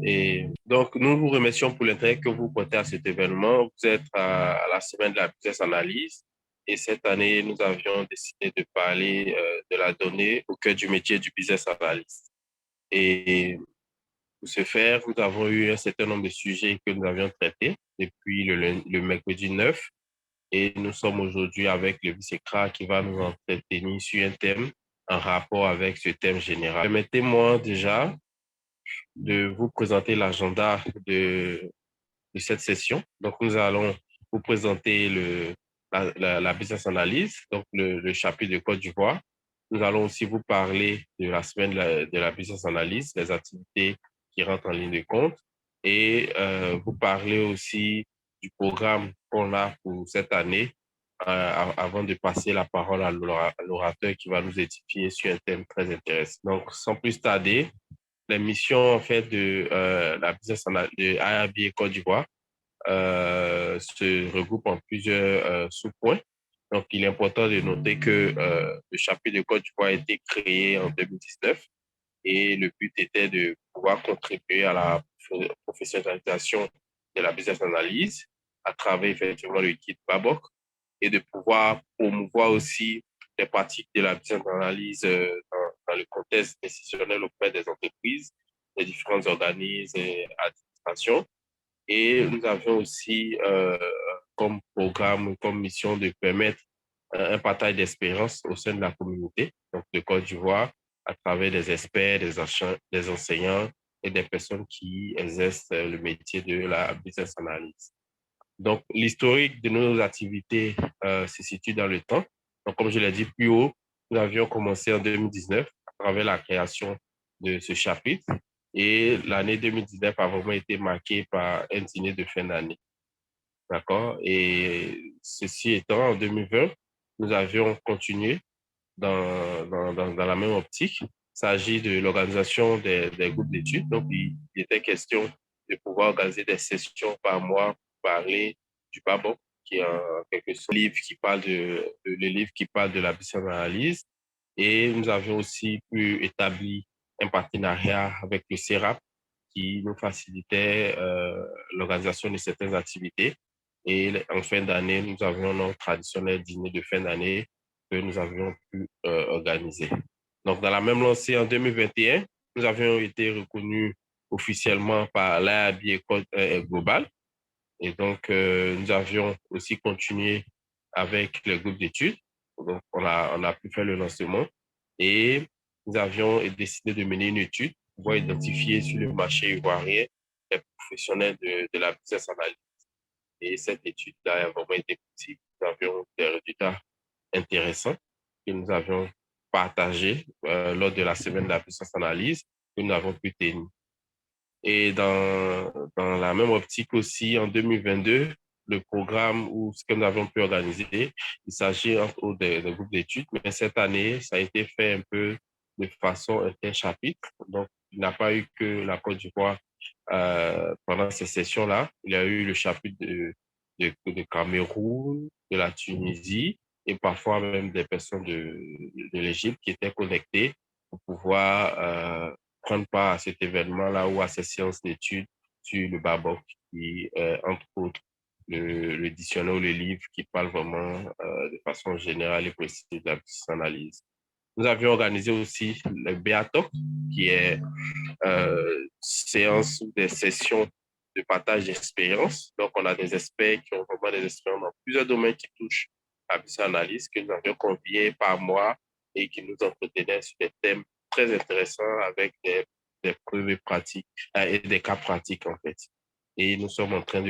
Et donc, nous vous remercions pour l'intérêt que vous portez à cet événement. Vous êtes à la semaine de la business analyse. Et cette année, nous avions décidé de parler de la donnée au cœur du métier du business analyst. Et pour ce faire, nous avons eu un certain nombre de sujets que nous avions traités depuis le mercredi 9. Et nous sommes aujourd'hui avec le vice-écra qui va nous entretenir sur un thème en rapport avec ce thème général. Permettez-moi déjà de vous présenter l'agenda de cette session. Donc, nous allons vous présenter la business analyse, donc le chapitre de Côte d'Ivoire. Nous allons aussi vous parler de la semaine de la business analyse, les activités qui rentrent en ligne de compte, et vous parler aussi du programme qu'on a pour cette année, avant de passer la parole à l'orateur qui va nous édifier sur un thème très intéressant. Donc, sans plus tarder, les missions en fait de la business de IRB Côte d'Ivoire se regroupent en plusieurs sous-points. Donc, il est important de noter que le chapitre de Côte d'Ivoire a été créé en 2019 et le but était de pouvoir contribuer à la professionnalisation de la business analyse à travers effectivement le guide BABOK et de pouvoir promouvoir aussi les pratiques de la business analyse dans le contexte décisionnel auprès des entreprises, des différents organismes et administrations. Et nous avions aussi comme programme, comme mission de permettre un partage d'expérience au sein de la communauté, donc de Côte d'Ivoire, à travers des experts, des enseignants et des personnes qui exercent le métier de la business analyst. Donc, l'historique de nos activités se situe dans le temps. Donc, comme je l'ai dit plus haut, nous avions commencé en 2019 à travers la création de ce chapitre. Et l'année 2019 a vraiment été marquée par un dîner de fin d'année. D'accord? Et ceci étant, en 2020, nous avions continué dans la même optique. Il s'agit de l'organisation des groupes d'études. Donc, il était question de pouvoir organiser des sessions par mois pour parler du BABOK, qui est en quelque sorte le livre qui parle de la business analyse. Et nous avions aussi pu établir un partenariat avec le CERAP qui nous facilitait l'organisation de certaines activités. Et en fin d'année, nous avions notre traditionnel dîner de fin d'année que nous avions pu organiser. Donc, dans la même lancée, en 2021, nous avions été reconnus officiellement par l'IAB École Global. Et donc, nous avions aussi continué avec le groupe d'études. Donc, on a pu faire le lancement et nous avions décidé de mener une étude pour pouvoir identifier sur le marché ivoirien les professionnels de la business analyse. Et cette étude-là a vraiment été possible. Nous avions des résultats intéressants que nous avions partagés lors de la semaine de la business analyse que nous avons pu tenir. Et dans la même optique aussi, en 2022, le programme ou ce que nous avons pu organiser, il s'agit entre autres de groupes d'études, mais cette année, ça a été fait un peu de façon interchapitre. Donc, il n'a pas eu que la Côte d'Ivoire pendant ces sessions-là. Il y a eu le chapitre de Cameroun, de la Tunisie et parfois même des personnes de l'Égypte qui étaient connectées pour pouvoir prendre part à cet événement-là ou à ces séances d'études sur le BABOK, qui entre autres le dictionnaire ou le livre qui parle vraiment de façon générale et précise de la psychanalyse. Nous avions organisé aussi le BEATOC, qui est séance ou des sessions de partage d'expérience. Donc, on a des experts qui ont vraiment des expériences dans plusieurs domaines qui touchent à la psychanalyse que nous avions conviés par mois et qui nous entretenaient sur des thèmes très intéressants avec des preuves pratiques et des cas pratiques, en fait. Et nous sommes en train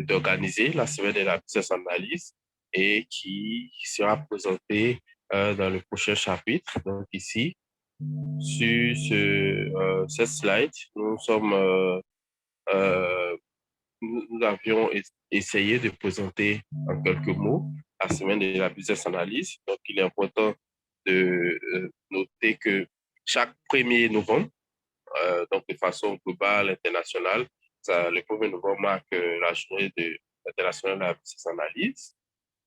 d'organiser la semaine de la business analyse et qui sera présentée dans le prochain chapitre. Donc ici, sur cette slide, euh, nous avions essayé de présenter en quelques mots la semaine de la business analyse. Donc, il est important de noter que chaque 1er novembre, donc de façon globale, internationale, le 1er novembre marque la journée internationale de la business analyse.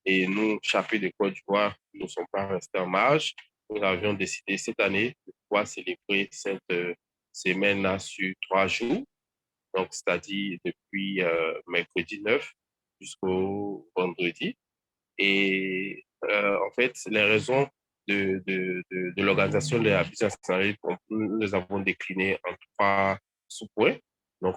Et nous, chapitre de Côte d'Ivoire, nous ne sommes pas restés en marge. nous avions décidé cette année de pouvoir célébrer cette semaine-là sur 3 jours. Donc, c'est-à-dire depuis mercredi 9 jusqu'au vendredi. Et en fait, les raisons de l'organisation de la business analyse, nous les avons déclinées en 3 sous-points. Donc,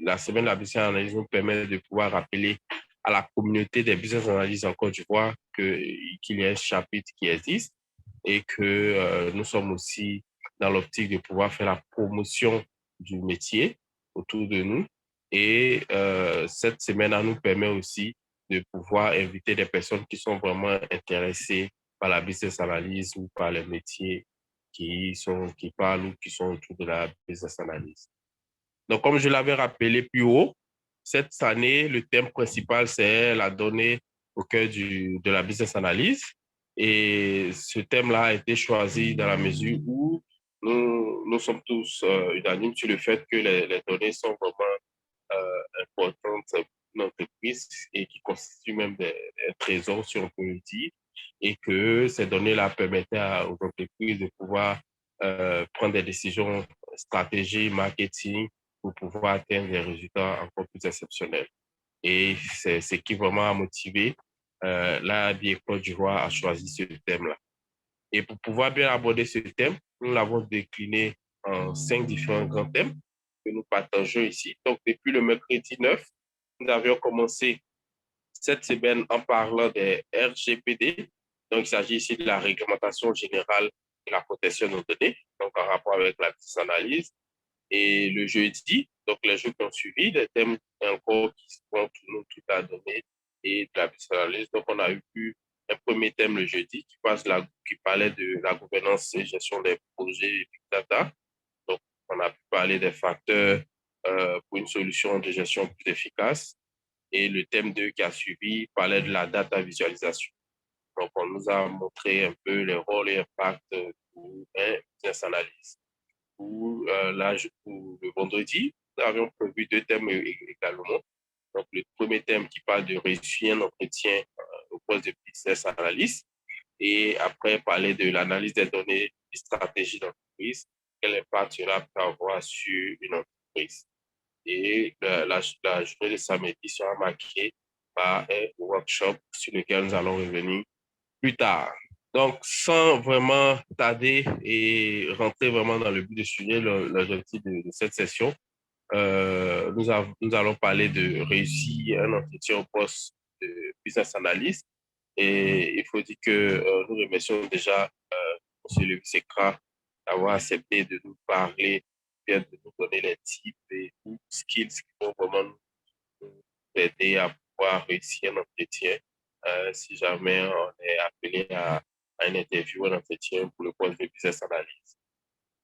la semaine de la business analyse nous permet de pouvoir rappeler à la communauté des business analysts en Côte d'Ivoire qu'il y a un chapitre qui existe et que nous sommes aussi dans l'optique de pouvoir faire la promotion du métier autour de nous. Et cette semaine-là nous permet aussi de pouvoir inviter des personnes qui sont vraiment intéressées par la business analyse ou par les métiers qui parlent ou qui sont autour de la business analyse. Donc, comme je l'avais rappelé plus haut, cette année, le thème principal, c'est la donnée au cœur de la business analyse. Et ce thème-là a été choisi dans la mesure où nous sommes tous unanimes sur le fait que les données sont vraiment importantes pour une entreprise et qui constituent même des trésors, si on peut le dire, et que ces données-là permettaient aux entreprises de pouvoir prendre des décisions stratégiques, marketing, pour pouvoir atteindre des résultats encore plus exceptionnels. Et c'est ce qui vraiment a motivé l'ABI Côte d'Ivoire à choisir ce thème-là. Et pour pouvoir bien aborder ce thème, nous l'avons décliné en 5 différents grands thèmes que nous partageons ici. Donc, depuis le mercredi 9, nous avions commencé cette semaine en parlant des RGPD. Donc, il s'agit ici de la réglementation générale de la protection de nos données, donc en rapport avec la business analyse. Et le jeudi, donc les jours qui ont suivi, les thèmes encore qui vont tourner toute la donnée et de la business analyse. Donc, on a eu un premier thème le jeudi qui parlait de la gouvernance et gestion des projets Big Data. Donc, on a pu parler des facteurs pour une solution de gestion plus efficace. Et le thème 2 qui a suivi parlait de la data visualisation. Donc, on nous a montré un peu les rôles et impacts pour un business analyst. Pour le vendredi, nous avions prévu 2 thèmes également. Donc, le premier thème qui parle de réussir un entretien au poste de business analyst et après parler de l'analyse des données et stratégies d'entreprise, quel impact cela peut avoir sur une entreprise. Et la journée de samedi sera marquée par un workshop sur lequel nous allons revenir plus tard. Donc, sans vraiment tarder et rentrer vraiment dans le but du sujet, l'objectif de cette session, nous allons parler de réussir un entretien au poste de business analyst. Et il faut dire que nous remercions déjà M. Lewis Sekra d'avoir accepté de nous parler, bien de nous donner les tips et skills qui vont vraiment nous aider à pouvoir réussir un entretien si jamais on est appelé à une interview, un entretien pour le poste de business analyst.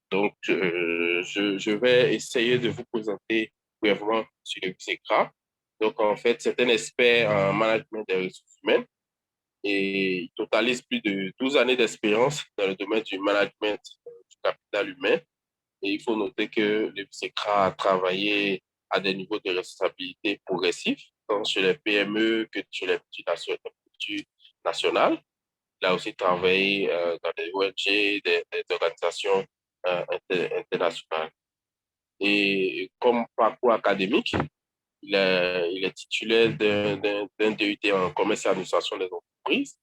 Donc, je vais essayer de vous présenter brièvement sur le Sekra. Donc, en fait, c'est un expert en management des ressources humaines et il totalise plus de 12 années d'expérience dans le domaine du management du capital humain. Et il faut noter que le Sekra a travaillé à des niveaux de responsabilité progressifs, tant sur les PME que sur les petites nationales. Il a aussi travaillé dans des ONG, des organisations internationales. Et comme parcours académique, il est titulaire d'un DUT en commerce et administration des entreprises.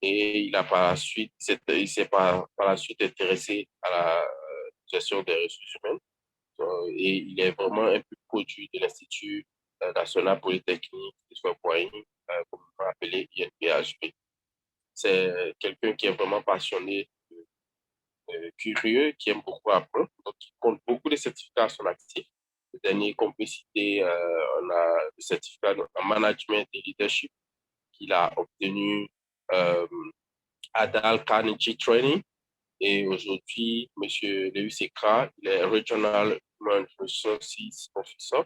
Et il s'est par la suite intéressé à la gestion des ressources humaines. Et il est vraiment un peu produit de l'Institut national polytechnique de Sois-Poigny, comme on l'a appelé INPHP. C'est quelqu'un qui est vraiment passionné, curieux, qui aime beaucoup apprendre, donc qui compte beaucoup de certificats à son actif. Le dernier qu'on peut citer, on a le certificat en management et leadership qu'il a obtenu euh, à Dal Carnegie Training. Et aujourd'hui, M. Lewis Ekra, il est Regional Human Resources Officer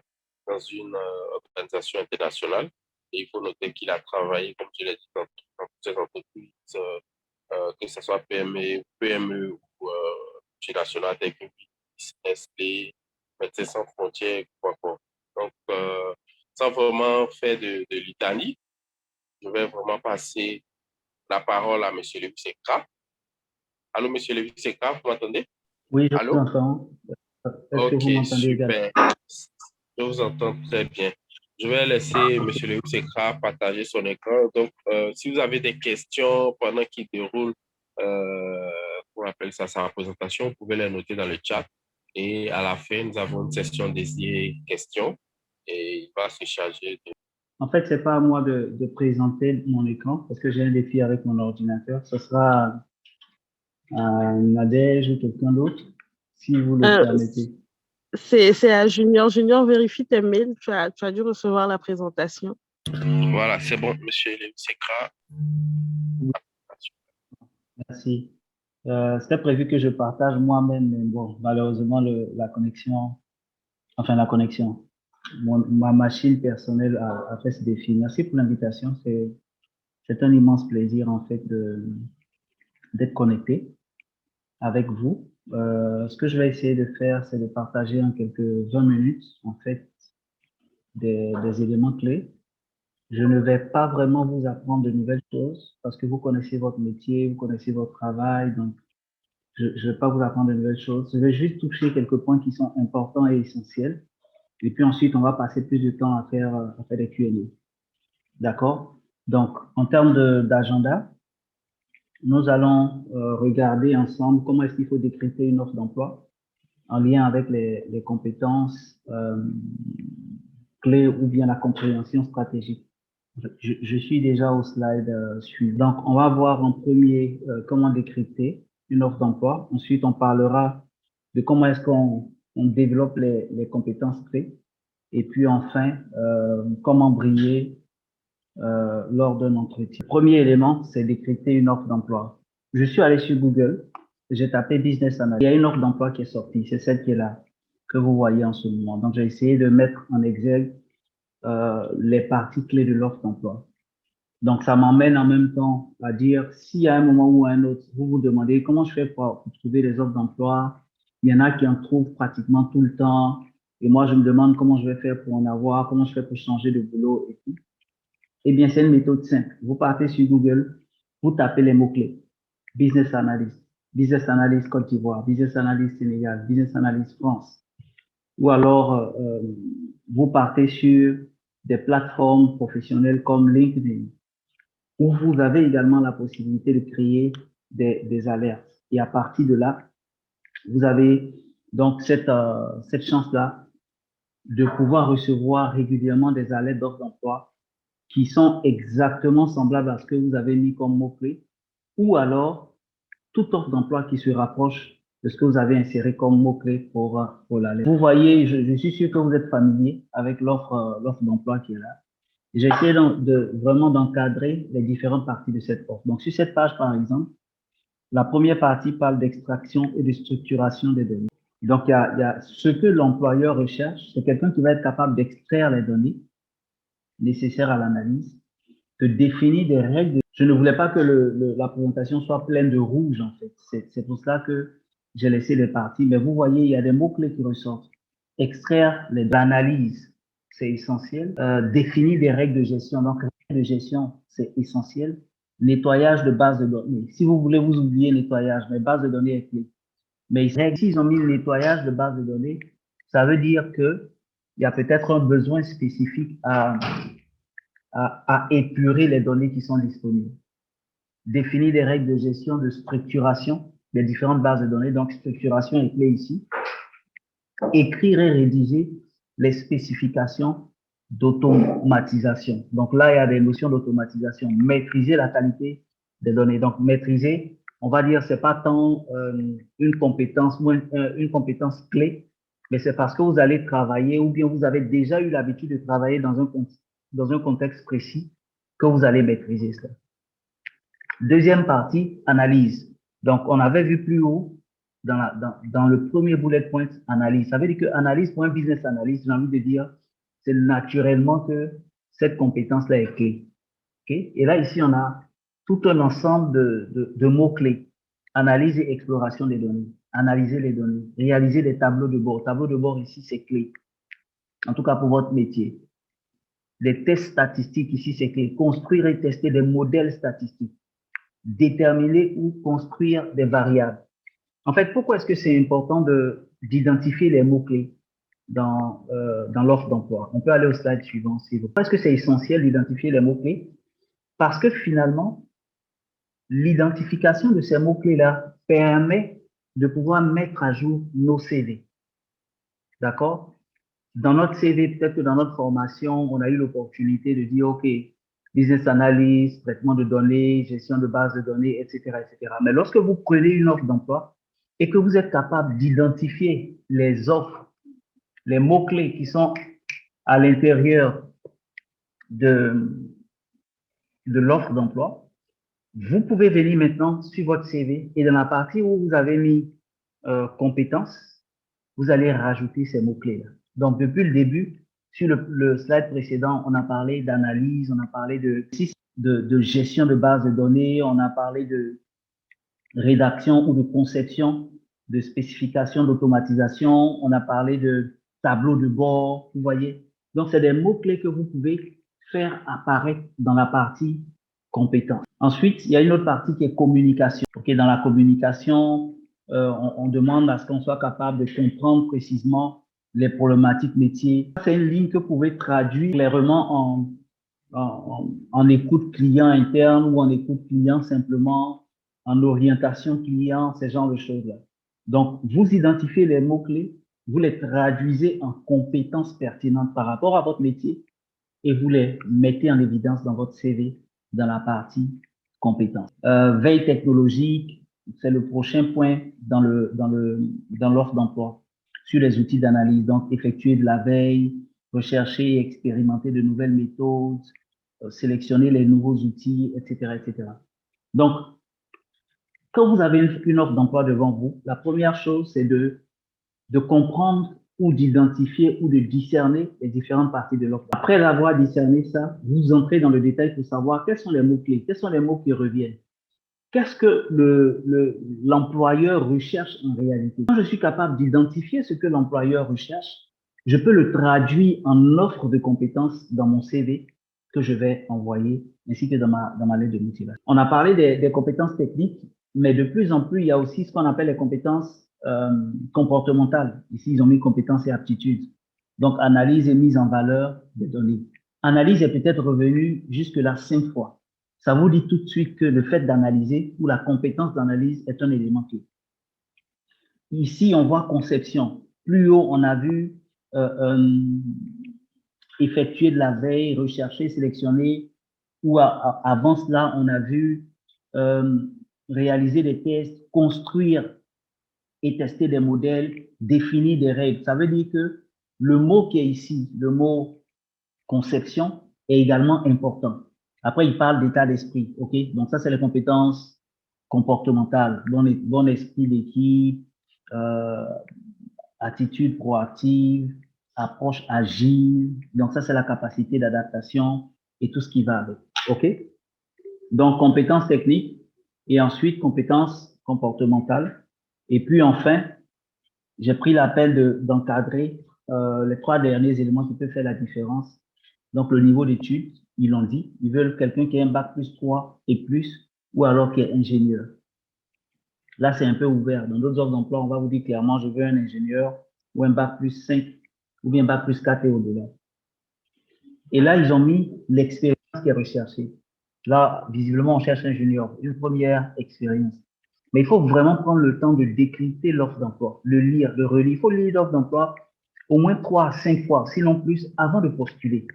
dans une organisation internationale. Et il faut noter qu'il a travaillé, comme je l'ai dit, dans plusieurs entreprises, que ce soit PME ou multinationales telles que Nestlé, Médecins Sans Frontières, quoi encore. Donc, sans vraiment faire de litanie, je vais vraiment passer la parole à M. Lewis Ekra Allô, monsieur Lévis Sekra, vous m'entendez? Oui, je vous Allô? entends. Est-ce que Ok, vous m'entendez également? super. Je vous entends très bien. Je vais laisser monsieur Lévis Sekra partager son écran. Donc, si vous avez des questions pendant qu'il déroule, qu'on appelle ça sa présentation, vous pouvez les noter dans le chat. Et à la fin, nous avons une session dédiée questions et il va se charger de... En fait, c'est pas à moi de présenter mon écran parce que j'ai un défi avec mon ordinateur. Ce sera à Nadège ou quelqu'un d'autre, si vous le Euh, permettez. c'est à Junior. Junior, vérifie tes mails. Tu as dû recevoir la présentation. Voilà, c'est bon, monsieur Lévis Sekra. Oui, merci. C'était prévu que je partage moi-même, mais bon, malheureusement, la connexion, ma machine personnelle a fait ce défi. Merci pour l'invitation. C'est un immense plaisir, en fait, d'être connecté avec vous. Ce que je vais essayer de faire, c'est de partager en quelques 20 minutes, en fait, des éléments clés. Je ne vais pas vraiment vous apprendre de nouvelles choses parce que vous connaissez votre métier, vous connaissez votre travail, donc je ne vais pas vous apprendre de nouvelles choses. Je vais juste toucher quelques points qui sont importants et essentiels. Et puis ensuite, on va passer plus de temps à faire des Q&A. D'accord? Donc, en termes d'agenda, nous allons regarder ensemble comment est-ce qu'il faut décrypter une offre d'emploi en lien avec les compétences clés ou bien la compréhension stratégique. Je suis déjà au slide suivant. Donc, on va voir en premier comment décrypter une offre d'emploi. Ensuite, on parlera de comment est-ce qu'on développe les compétences clés. Et puis enfin, comment briller lors d'un entretien. Le premier élément, c'est décrypter une offre d'emploi. Je suis allé sur Google, j'ai tapé Business Analyst. Il y a une offre d'emploi qui est sortie, c'est celle qui est là, que vous voyez en ce moment. Donc, j'ai essayé de mettre en Excel les parties clés de l'offre d'emploi. Donc, ça m'emmène en même temps à dire, si à un moment ou à un autre, vous vous demandez comment je fais pour trouver des offres d'emploi, il y en a qui en trouvent pratiquement tout le temps, et moi, je me demande comment je vais faire pour en avoir, comment je fais pour changer de boulot et tout. Eh bien, c'est une méthode simple. Vous partez sur Google, vous tapez les mots-clés. Business Analyst Côte d'Ivoire, Business Analyst Sénégal, Business Analyst France. Ou alors, vous partez sur des plateformes professionnelles comme LinkedIn, où vous avez également la possibilité de créer des alertes. Et à partir de là, vous avez donc cette chance-là de pouvoir recevoir régulièrement des alertes d'offres d'emploi qui sont exactement semblables à ce que vous avez mis comme mot-clé, ou alors toute offre d'emploi qui se rapproche de ce que vous avez inséré comme mot-clé pour l'alerte. Vous voyez, je suis sûr que vous êtes familier avec l'offre d'emploi qui est là. J'ai essayé vraiment d'encadrer les différentes parties de cette offre. Donc, sur cette page, par exemple, la première partie parle d'extraction et de structuration des données. Donc, il y a ce que l'employeur recherche, c'est quelqu'un qui va être capable d'extraire les données nécessaires à l'analyse, de définir des règles. Je ne voulais pas que la présentation soit pleine de rouge, en fait. C'est pour cela que j'ai laissé les parties. Mais vous voyez, il y a des mots-clés qui ressortent. Extraire l'analyse, c'est essentiel. Définir des règles de gestion. Donc, règles de gestion, c'est essentiel. Nettoyage de base de données. Si vous voulez vous oublier nettoyage, mais base de données est clé. Mais s'ils ont mis le nettoyage de base de données, ça veut dire que il y a peut-être un besoin spécifique à épurer les données qui sont disponibles. Définir des règles de gestion, de structuration des différentes bases de données. Donc, structuration est clé ici. Écrire et rédiger les spécifications d'automatisation. Donc là, il y a des notions d'automatisation. Maîtriser la qualité des données. Donc, maîtriser, on va dire, c'est pas tant une compétence ou une compétence clé, mais c'est parce que vous allez travailler ou bien vous avez déjà eu l'habitude de travailler dans un contexte précis que vous allez maîtriser cela. Deuxième partie, analyse. Donc, on avait vu plus haut dans le premier bullet point, analyse. Ça veut dire que analyse pour un business analyst, j'ai envie de dire, c'est naturellement que cette compétence-là est clé. Okay? Et là, ici, on a tout un ensemble de mots-clés. Analyse et exploration des données. Analyser les données. Réaliser des tableaux de bord. Tableau de bord ici, c'est clé. En tout cas, pour votre métier. Des tests statistiques ici, c'est clé. Construire et tester des modèles statistiques. déterminer ou construire des variables. En fait, pourquoi est-ce que c'est important d'identifier les mots-clés dans l'offre d'emploi? On peut aller au slide suivant. Pourquoi est-ce que c'est essentiel d'identifier les mots-clés? Parce que finalement, l'identification de ces mots-clés-là permet de pouvoir mettre à jour nos CV. D'accord? Dans notre CV, peut-être que dans notre formation, on a eu l'opportunité de dire, OK, business analyst, traitement de données, gestion de bases de données, etc., etc. Mais lorsque vous prenez une offre d'emploi et que vous êtes capable d'identifier les offres, les mots-clés qui sont à l'intérieur de l'offre d'emploi, vous pouvez venir maintenant sur votre CV et dans la partie où vous avez mis compétences, vous allez rajouter ces mots-clés-là. Donc, depuis le début, sur le slide précédent, on a parlé d'analyse, on a parlé de gestion de base de données, on a parlé de rédaction ou de conception, de spécification, d'automatisation, on a parlé de tableau de bord, vous voyez. Donc, c'est des mots-clés que vous pouvez faire apparaître dans la partie compétences. Ensuite, il y a une autre partie qui est communication. Okay, dans la communication, on demande à ce qu'on soit capable de comprendre précisément les problématiques métiers. C'est une ligne que vous pouvez traduire clairement en écoute client interne ou en écoute client simplement, en orientation client, ce genre de choses-là. Donc, vous identifiez les mots-clés, vous les traduisez en compétences pertinentes par rapport à votre métier et vous les mettez en évidence dans votre CV dans la partie compétences. Veille technologique, c'est le prochain point dans l'offre d'emploi sur les outils d'analyse. Donc, effectuer de la veille, rechercher et expérimenter de nouvelles méthodes, sélectionner les nouveaux outils, etc., etc. Donc, quand vous avez une offre d'emploi devant vous, la première chose, c'est de comprendre ou d'identifier ou de discerner les différentes parties de l'offre. Après avoir discerné ça, vous entrez dans le détail pour savoir quels sont les mots-clés, quels sont les mots qui reviennent. Qu'est-ce que l'employeur recherche en réalité? Quand je suis capable d'identifier ce que l'employeur recherche, je peux le traduire en offre de compétences dans mon CV que je vais envoyer, ainsi que dans ma lettre de motivation. On a parlé des compétences techniques, mais de plus en plus, il y a aussi ce qu'on appelle les compétences comportementales. Ici, ils ont mis compétences et aptitudes. Donc, analyse et mise en valeur des données. Analyse est peut-être revenue jusque-là 5 fois. Ça vous dit tout de suite que le fait d'analyser ou la compétence d'analyse est un élément clé. Ici, on voit conception. Plus haut, on a vu effectuer de la veille, rechercher, sélectionner, ou avant cela, on a vu réaliser des tests, construire et tester des modèles, définir des règles. Ça veut dire que le mot qui est ici, le mot conception, est également important. Après, il parle d'état d'esprit, ok? Donc ça, c'est les compétences comportementales, bon esprit d'équipe, attitude proactive, approche agile. Donc ça, c'est la capacité d'adaptation et tout ce qui va avec, ok? Donc compétences techniques et ensuite compétences comportementales. Et puis enfin, j'ai pris la peine d'encadrer les 3 derniers éléments qui peuvent faire la différence. Donc, le niveau d'études, ils l'ont dit, ils veulent quelqu'un qui a un bac plus 3 et plus, ou alors qui est ingénieur. Là, c'est un peu ouvert. Dans d'autres offres d'emploi, on va vous dire clairement, je veux un ingénieur ou un bac plus 5 ou bien bac plus 4 et au-delà. Et là, ils ont mis l'expérience qui est recherchée. Là, visiblement, on cherche un junior, une première expérience. Mais il faut vraiment prendre le temps de décrypter l'offre d'emploi, le lire, le relire. Il faut lire l'offre d'emploi au moins 3 à 5 fois, sinon plus, avant de postuler.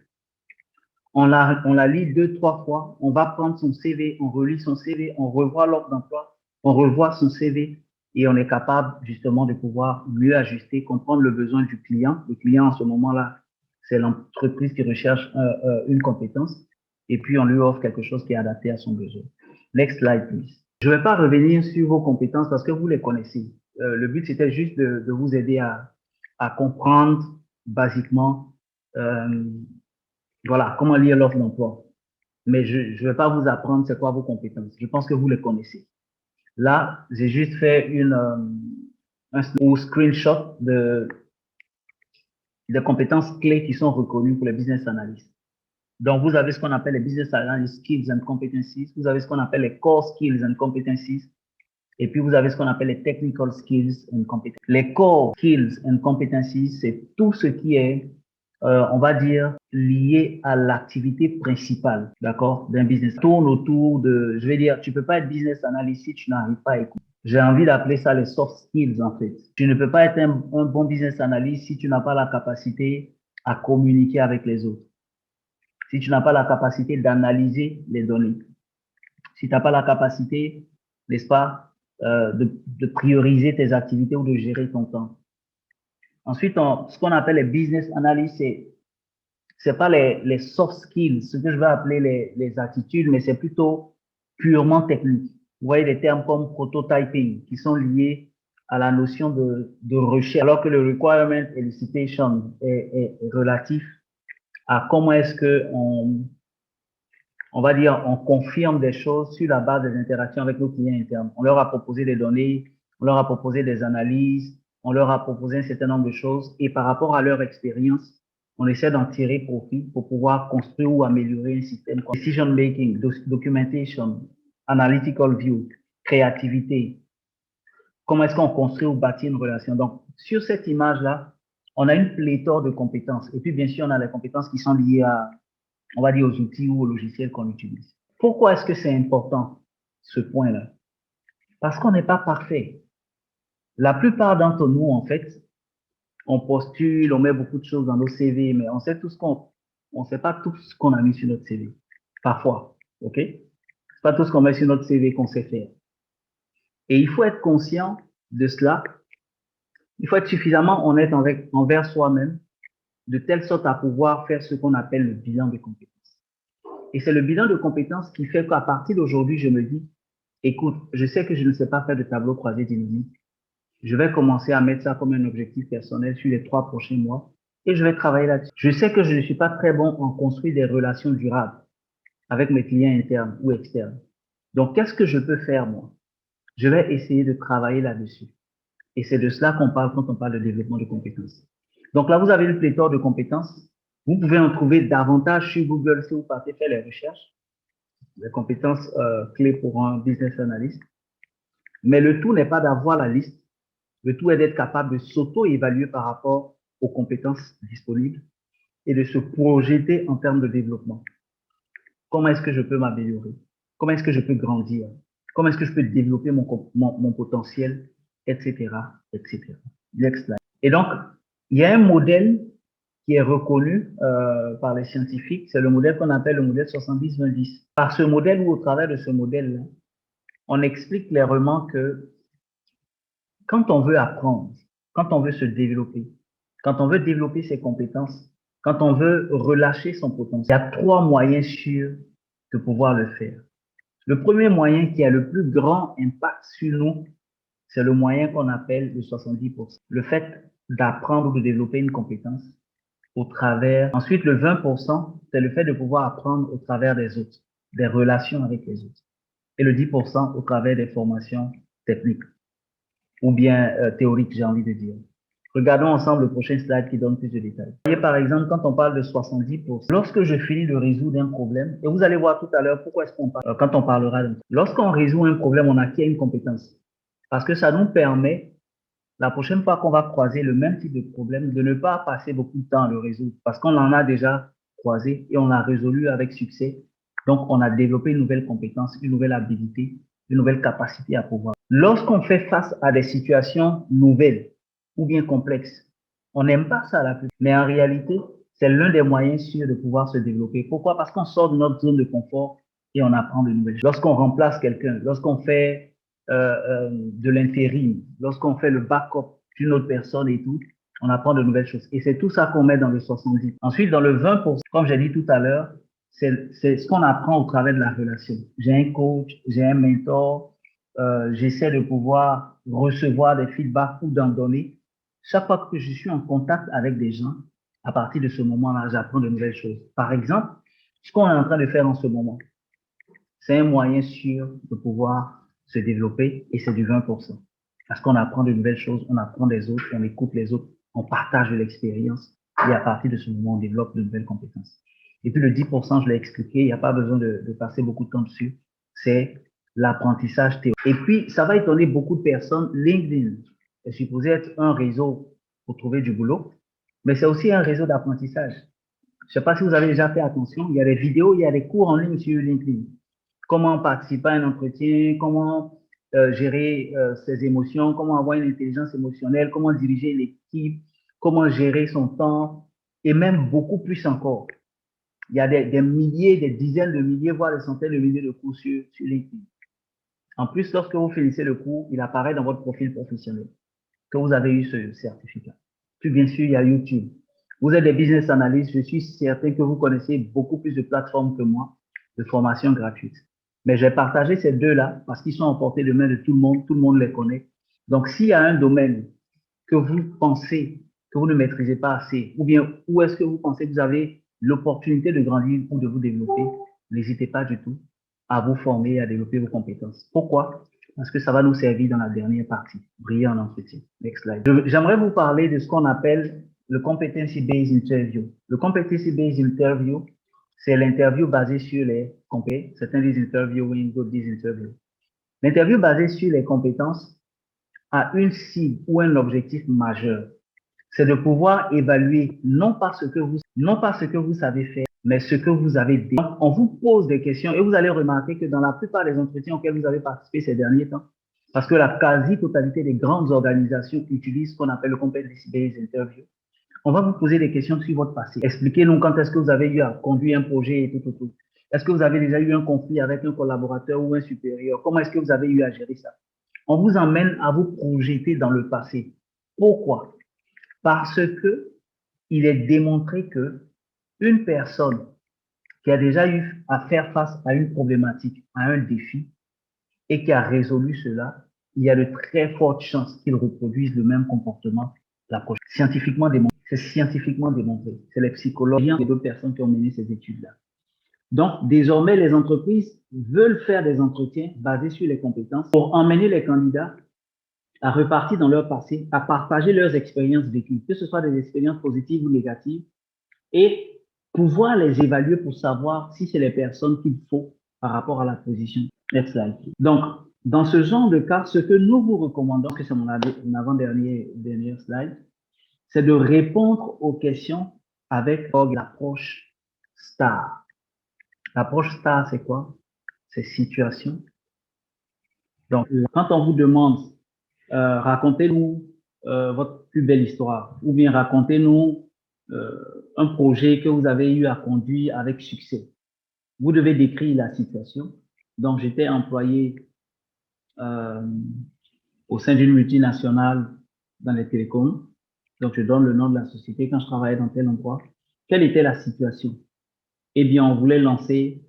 On la lit 2, 3 fois, on va prendre son CV, on relit son CV, on revoit l'offre d'emploi, on revoit son CV et on est capable justement de pouvoir mieux ajuster, comprendre le besoin du client. Le client, en ce moment-là, c'est l'entreprise qui recherche une compétence et puis on lui offre quelque chose qui est adapté à son besoin. Next slide, please. Je ne vais pas revenir sur vos compétences parce que vous les connaissez. Le but, c'était juste de vous aider à comprendre basiquement voilà, comment lire l'offre d'emploi. Mais je ne vais pas vous apprendre c'est quoi vos compétences. Je pense que vous les connaissez. Là, j'ai juste fait un screenshot des compétences clés qui sont reconnues pour les business analysts. Donc, vous avez ce qu'on appelle les business analyst skills and competencies. Vous avez ce qu'on appelle les core skills and competencies. Et puis, vous avez ce qu'on appelle les technical skills and competencies. Les core skills and competencies, c'est tout ce qui est, on va dire, lié à l'activité principale, d'accord, d'un business. Tourne autour de, je vais dire, tu peux pas être business analyst si tu n'arrives pas à écouter. J'ai envie d'appeler ça les soft skills, en fait. Tu ne peux pas être un bon business analyst si tu n'as pas la capacité à communiquer avec les autres. Si tu n'as pas la capacité d'analyser les données. Si tu n'as pas la capacité, n'est-ce pas, de prioriser tes activités ou de gérer ton temps. Ensuite, ce qu'on appelle les business analysts, c'est pas les soft skills, ce que je vais appeler les attitudes, mais c'est plutôt purement technique. Vous voyez des termes comme prototyping qui sont liés à la notion de recherche, alors que le requirement elicitation est relatif à comment est-ce que on va dire, on confirme des choses sur la base des interactions avec nos clients internes. On leur a proposé des données, on leur a proposé des analyses, on leur a proposé un certain nombre de choses et par rapport à leur expérience, on essaie d'en tirer profit pour pouvoir construire ou améliorer un système. Decision making, documentation, analytical view, créativité. Comment est-ce qu'on construit ou bâtit une relation? Donc, sur cette image-là, on a une pléthore de compétences. Et puis, bien sûr, on a les compétences qui sont liées à, on va dire, aux outils ou aux logiciels qu'on utilise. Pourquoi est-ce que c'est important, ce point-là? Parce qu'on n'est pas parfait. La plupart d'entre nous, en fait, on postule, on met beaucoup de choses dans nos CV, mais on sait on sait pas tout ce qu'on a mis sur notre CV. Parfois, ok? C'est pas tout ce qu'on met sur notre CV qu'on sait faire. Et il faut être conscient de cela. Il faut être suffisamment honnête envers soi-même, de telle sorte à pouvoir faire ce qu'on appelle le bilan de compétences. Et c'est le bilan de compétences qui fait qu'à partir d'aujourd'hui, je me dis, écoute, je sais que je ne sais pas faire de tableau croisé dynamique. Je vais commencer à mettre ça comme un objectif personnel sur les 3 prochains mois et je vais travailler là-dessus. Je sais que je ne suis pas très bon en construire des relations durables avec mes clients internes ou externes. Donc, qu'est-ce que je peux faire, moi? Je vais essayer de travailler là-dessus. Et c'est de cela qu'on parle quand on parle de développement de compétences. Donc là, vous avez une pléthore de compétences. Vous pouvez en trouver davantage sur Google si vous partez faire les recherches, les compétences clés pour un business analyst. Mais le tout n'est pas d'avoir la liste. Le tout est d'être capable de s'auto-évaluer par rapport aux compétences disponibles et de se projeter en termes de développement. Comment est-ce que je peux m'améliorer? Comment est-ce que je peux grandir? Comment est-ce que je peux développer mon potentiel, etc., etc. Next slide. Et donc, il y a un modèle qui est reconnu par les scientifiques, c'est le modèle qu'on appelle le modèle 70-20-10. Par ce modèle ou au travers de ce modèle-là, on explique clairement que quand on veut apprendre, quand on veut se développer, quand on veut développer ses compétences, quand on veut relâcher son potentiel, il y a 3 moyens sûrs de pouvoir le faire. Le premier moyen qui a le plus grand impact sur nous, c'est le moyen qu'on appelle le 70%. Le fait d'apprendre ou de développer une compétence au travers. Ensuite, le 20%, c'est le fait de pouvoir apprendre au travers des autres, des relations avec les autres. Et le 10% au travers des formations techniques ou bien théoriques, j'ai envie de dire. Regardons ensemble le prochain slide qui donne plus de détails. Vous voyez, par exemple, quand on parle de 70%, lorsque je finis de résoudre un problème, et vous allez voir tout à l'heure pourquoi est-ce qu'on parle, quand on parlera de... Lorsqu'on résout un problème, on acquiert une compétence. Parce que ça nous permet, la prochaine fois qu'on va croiser le même type de problème, de ne pas passer beaucoup de temps à le résoudre. Parce qu'on en a déjà croisé et on l'a résolu avec succès. Donc, on a développé une nouvelle compétence, une nouvelle habilité, une nouvelle capacité à pouvoir. Lorsqu'on fait face à des situations nouvelles ou bien complexes, on n'aime pas ça la plupart. Mais en réalité, c'est l'un des moyens sûrs de pouvoir se développer. Pourquoi? Parce qu'on sort de notre zone de confort et on apprend de nouvelles choses. Lorsqu'on remplace quelqu'un, lorsqu'on fait de l'intérim, lorsqu'on fait le backup d'une autre personne et tout, on apprend de nouvelles choses. Et c'est tout ça qu'on met dans le 70. Ensuite, dans le 20%, comme j'ai dit tout à l'heure, c'est ce qu'on apprend au travers de la relation. J'ai un coach, j'ai un mentor, j'essaie de pouvoir recevoir des feedbacks ou d'en donner. Chaque fois que je suis en contact avec des gens, à partir de ce moment-là, j'apprends de nouvelles choses. Par exemple, ce qu'on est en train de faire en ce moment, c'est un moyen sûr de pouvoir se développer et c'est du 20%. Parce qu'on apprend de nouvelles choses, on apprend des autres, on écoute les autres, on partage de l'expérience et à partir de ce moment, on développe de nouvelles compétences. Et puis le 10%, je l'ai expliqué, il n'y a pas besoin de passer beaucoup de temps dessus, c'est l'apprentissage théorique. Et puis, ça va étonner beaucoup de personnes, LinkedIn est supposé être un réseau pour trouver du boulot, mais c'est aussi un réseau d'apprentissage. Je ne sais pas si vous avez déjà fait attention, il y a des vidéos, il y a des cours en ligne sur LinkedIn. Comment participer à un entretien, comment gérer ses émotions, comment avoir une intelligence émotionnelle, comment diriger l'équipe, comment gérer son temps, et même beaucoup plus encore. Il y a des milliers, des dizaines de milliers, voire des centaines de milliers de cours sur LinkedIn. En plus, lorsque vous finissez le cours, il apparaît dans votre profil professionnel que vous avez eu ce certificat. Puis bien sûr, il y a YouTube. Vous êtes des business analysts, je suis certain que vous connaissez beaucoup plus de plateformes que moi de formation gratuite. Mais j'ai partagé ces deux-là parce qu'ils sont à portée de main de tout le monde les connaît. Donc, s'il y a un domaine que vous pensez que vous ne maîtrisez pas assez, ou bien où est-ce que vous pensez que vous avez l'opportunité de grandir ou de vous développer, n'hésitez pas du tout à vous former et à développer vos compétences. Pourquoi? Parce que ça va nous servir dans la dernière partie, briller en entretien. Next slide. J'aimerais vous parler de ce qu'on appelle le competency-based interview. Le competency-based interview, c'est l'interview basée sur les compétences. Certains disent interviewing, d'autres disent interview. L'interview basée sur les compétences a une cible ou un objectif majeur. C'est de pouvoir évaluer non pas ce que vous savez faire, mais ce que vous avez dit. On vous pose des questions et vous allez remarquer que dans la plupart des entretiens auxquels vous avez participé ces derniers temps, parce que la quasi-totalité des grandes organisations utilisent ce qu'on appelle le competency-based interview, on va vous poser des questions sur votre passé. Expliquez-nous quand est-ce que vous avez eu à conduire un projet et tout. Est-ce que vous avez déjà eu un conflit avec un collaborateur ou un supérieur? Comment est-ce que vous avez eu à gérer ça? On vous emmène à vous projeter dans le passé. Pourquoi? Parce que il est démontré que une personne qui a déjà eu à faire face à une problématique, à un défi, et qui a résolu cela, il y a de très fortes chances qu'il reproduise le même comportement la prochaine. Scientifiquement démontré. C'est scientifiquement démontré. C'est les psychologues et d'autres personnes qui ont mené ces études-là. Donc, désormais, les entreprises veulent faire des entretiens basés sur les compétences pour emmener les candidats à repartir dans leur passé, à partager leurs expériences vécues, que ce soit des expériences positives ou négatives, et pouvoir les évaluer pour savoir si c'est les personnes qu'il faut par rapport à la position. Next slide. Donc, dans ce genre de cas, ce que nous vous recommandons, que c'est mon avant-dernière slide, c'est de répondre aux questions avec l'approche STAR. L'approche STAR, c'est quoi? C'est situation. Donc, quand on vous demande racontez-nous votre plus belle histoire, ou bien racontez-nous un projet que vous avez eu à conduire avec succès. Vous devez décrire la situation. Donc, j'étais employé au sein d'une multinationale dans les télécoms. Donc, je donne le nom de la société quand je travaillais dans tel endroit. Quelle était la situation? Eh bien, on voulait lancer,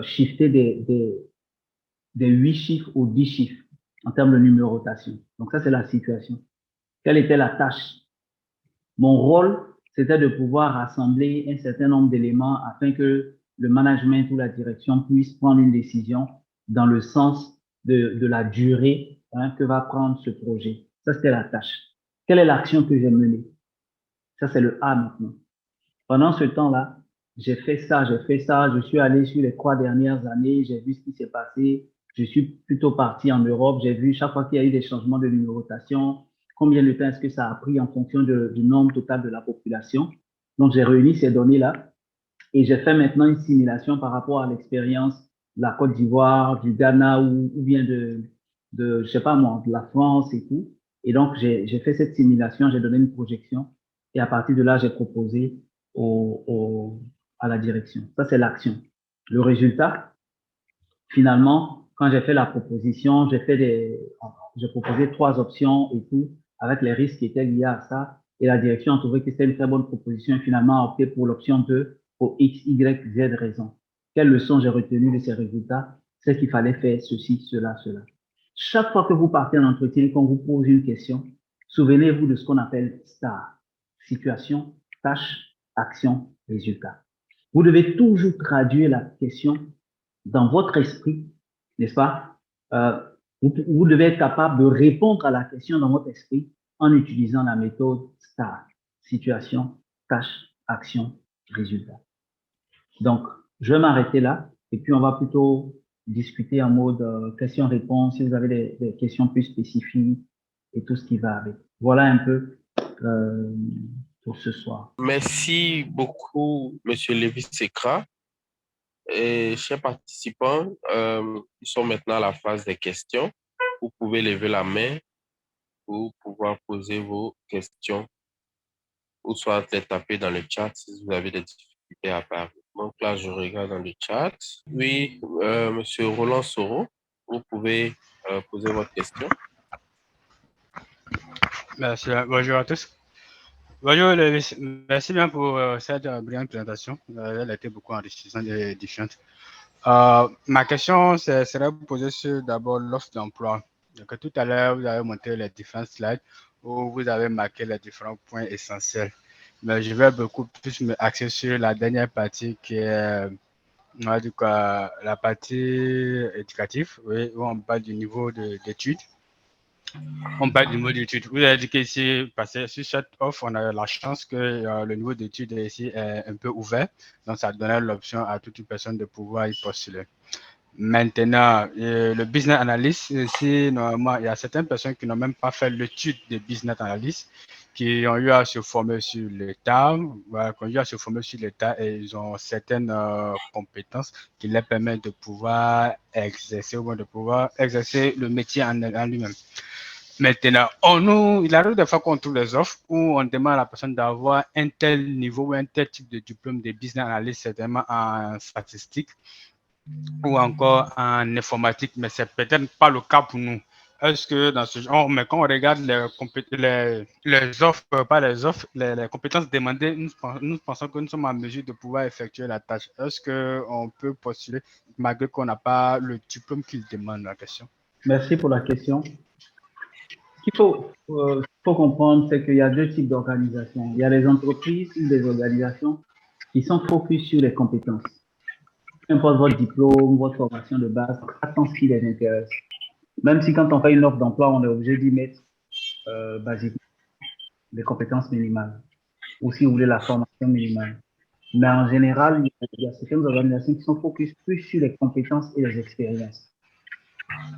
shifter des 8 chiffres aux 10 chiffres en termes de numérotation. Donc, ça, c'est la situation. Quelle était la tâche? Mon rôle, c'était de pouvoir rassembler un certain nombre d'éléments afin que le management ou la direction puisse prendre une décision dans le sens de la durée que va prendre ce projet. Ça, c'était la tâche. Quelle est l'action que j'ai menée? Ça, c'est le A maintenant. Pendant ce temps-là, j'ai fait ça, je suis allé sur les 3 dernières années, j'ai vu ce qui s'est passé, je suis plutôt parti en Europe, j'ai vu chaque fois qu'il y a eu des changements de numérotation, combien de temps est-ce que ça a pris en fonction du nombre total de la population. Donc, j'ai réuni ces données-là et j'ai fait maintenant une simulation par rapport à l'expérience de la Côte d'Ivoire, du Ghana ou bien je sais pas moi, de la France et tout. Et donc, j'ai fait cette simulation, j'ai donné une projection et à partir de là, j'ai proposé à la direction. Ça, c'est l'action. Le résultat, finalement, quand j'ai fait la proposition, j'ai proposé 3 options et tout, avec les risques qui étaient liés à ça. Et la direction a trouvé que c'était une très bonne proposition et finalement a opté pour l'option 2 pour X, Y, Z raisons. Quelle leçon j'ai retenue de ces résultats? C'est qu'il fallait faire ceci, cela, cela. Chaque fois que vous partez en entretien et qu'on vous pose une question, souvenez-vous de ce qu'on appelle STAR. Situation, tâche, action, résultat. Vous devez toujours traduire la question dans votre esprit, n'est-ce pas? Vous devez être capable de répondre à la question dans votre esprit en utilisant la méthode STAR. Situation, tâche, action, résultat. Donc, je vais m'arrêter là et puis on va plutôt discuter en mode questions-réponses, si vous avez des questions plus spécifiques et tout ce qui va avec. Voilà un peu euh, pour ce soir. Merci beaucoup, Monsieur Lévis-Sécra. Et chers participants, nous sommes maintenant à la phase des questions. Vous pouvez lever la main pour pouvoir poser vos questions ou soit les taper dans le chat si vous avez des difficultés à parler. Donc là, je regarde dans le chat. Oui, Monsieur Roland Soro, vous pouvez poser votre question. Merci, bonjour à tous. Bonjour, merci bien pour cette brillante présentation. Elle a été beaucoup enrichissante et édifiante. Ma question serait posée sur d'abord l'offre d'emploi. Donc, tout à l'heure, vous avez montré les différents slides où vous avez marqué les différents points essentiels. Mais je vais beaucoup plus me axer sur la dernière partie qui est on va dire quoi, la partie éducative, oui, où on parle du niveau d'études. On parle du niveau d'études. Vous avez dit qu'ici, parce que sur cette offre, on a la chance que le niveau d'études ici est un peu ouvert. Donc, ça donnait l'option à toute une personne de pouvoir y postuler. Maintenant, le business analyst, ici, normalement, il y a certaines personnes qui n'ont même pas fait l'étude de business analyst, qui ont eu à se former sur l'État, voilà, qui ont eu à se former sur l'État et ils ont certaines compétences qui leur permettent de pouvoir exercer ou de pouvoir exercer le métier en lui-même. Maintenant, il arrive des fois qu'on trouve des offres où on demande à la personne d'avoir un tel niveau ou un tel type de diplôme de business analyst, certainement en statistique ou encore en informatique, mais c'est peut-être pas le cas pour nous. Est-ce que dans ce genre, mais quand on regarde les offres, pas les offres, les compétences demandées, nous pensons que nous sommes en mesure de pouvoir effectuer la tâche. Est-ce qu'on peut postuler malgré qu'on n'a pas le diplôme qu'il demande, la question? Merci pour la question. Ce qu'il faut comprendre, c'est qu'il y a deux types d'organisations. Il y a les entreprises ou des organisations qui sont focus sur les compétences. Peu importe votre diplôme, votre formation de base, attends ce qui les intéresse. Même si quand on fait une offre d'emploi, on est obligé d'y mettre basiquement les compétences minimales. Ou si vous voulez la formation minimale. Mais en général, il y a certaines organisations qui sont focus plus sur les compétences et les expériences.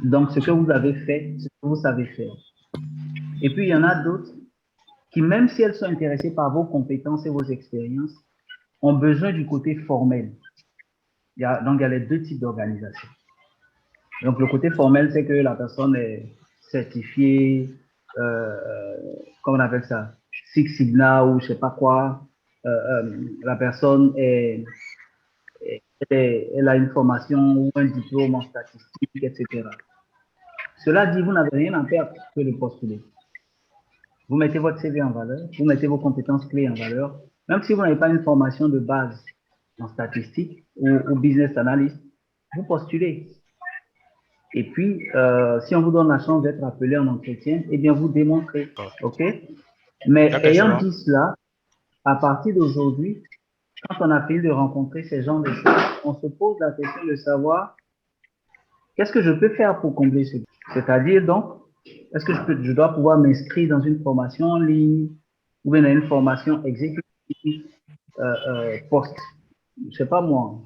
Donc, ce que vous avez fait, ce que vous savez faire. Et puis, il y en a d'autres qui, même si elles sont intéressées par vos compétences et vos expériences, ont besoin du côté formel. Donc, il y a les deux types d'organisations. Donc, le côté formel, c'est que la personne est certifiée, comment on appelle ça, Six Sigma ou je sais pas quoi. La personne elle a une formation ou un diplôme en statistique, etc. Cela dit, vous n'avez rien à perdre que de postuler. Vous mettez votre CV en valeur, vous mettez vos compétences clés en valeur, même si vous n'avez pas une formation de base en statistique ou business analyst, vous postulez. Et puis, si on vous donne la chance d'être appelé en entretien, eh bien, vous démontrez. OK? Mais ayant dit cela, à partir d'aujourd'hui, quand on a fini de rencontrer ces gens de choses, on se pose la question de savoir qu'est-ce que je peux faire pour combler ce. C'est-à-dire, donc, est-ce que je dois pouvoir m'inscrire dans une formation en ligne ou bien dans une formation exécutive, post, je sais pas moi,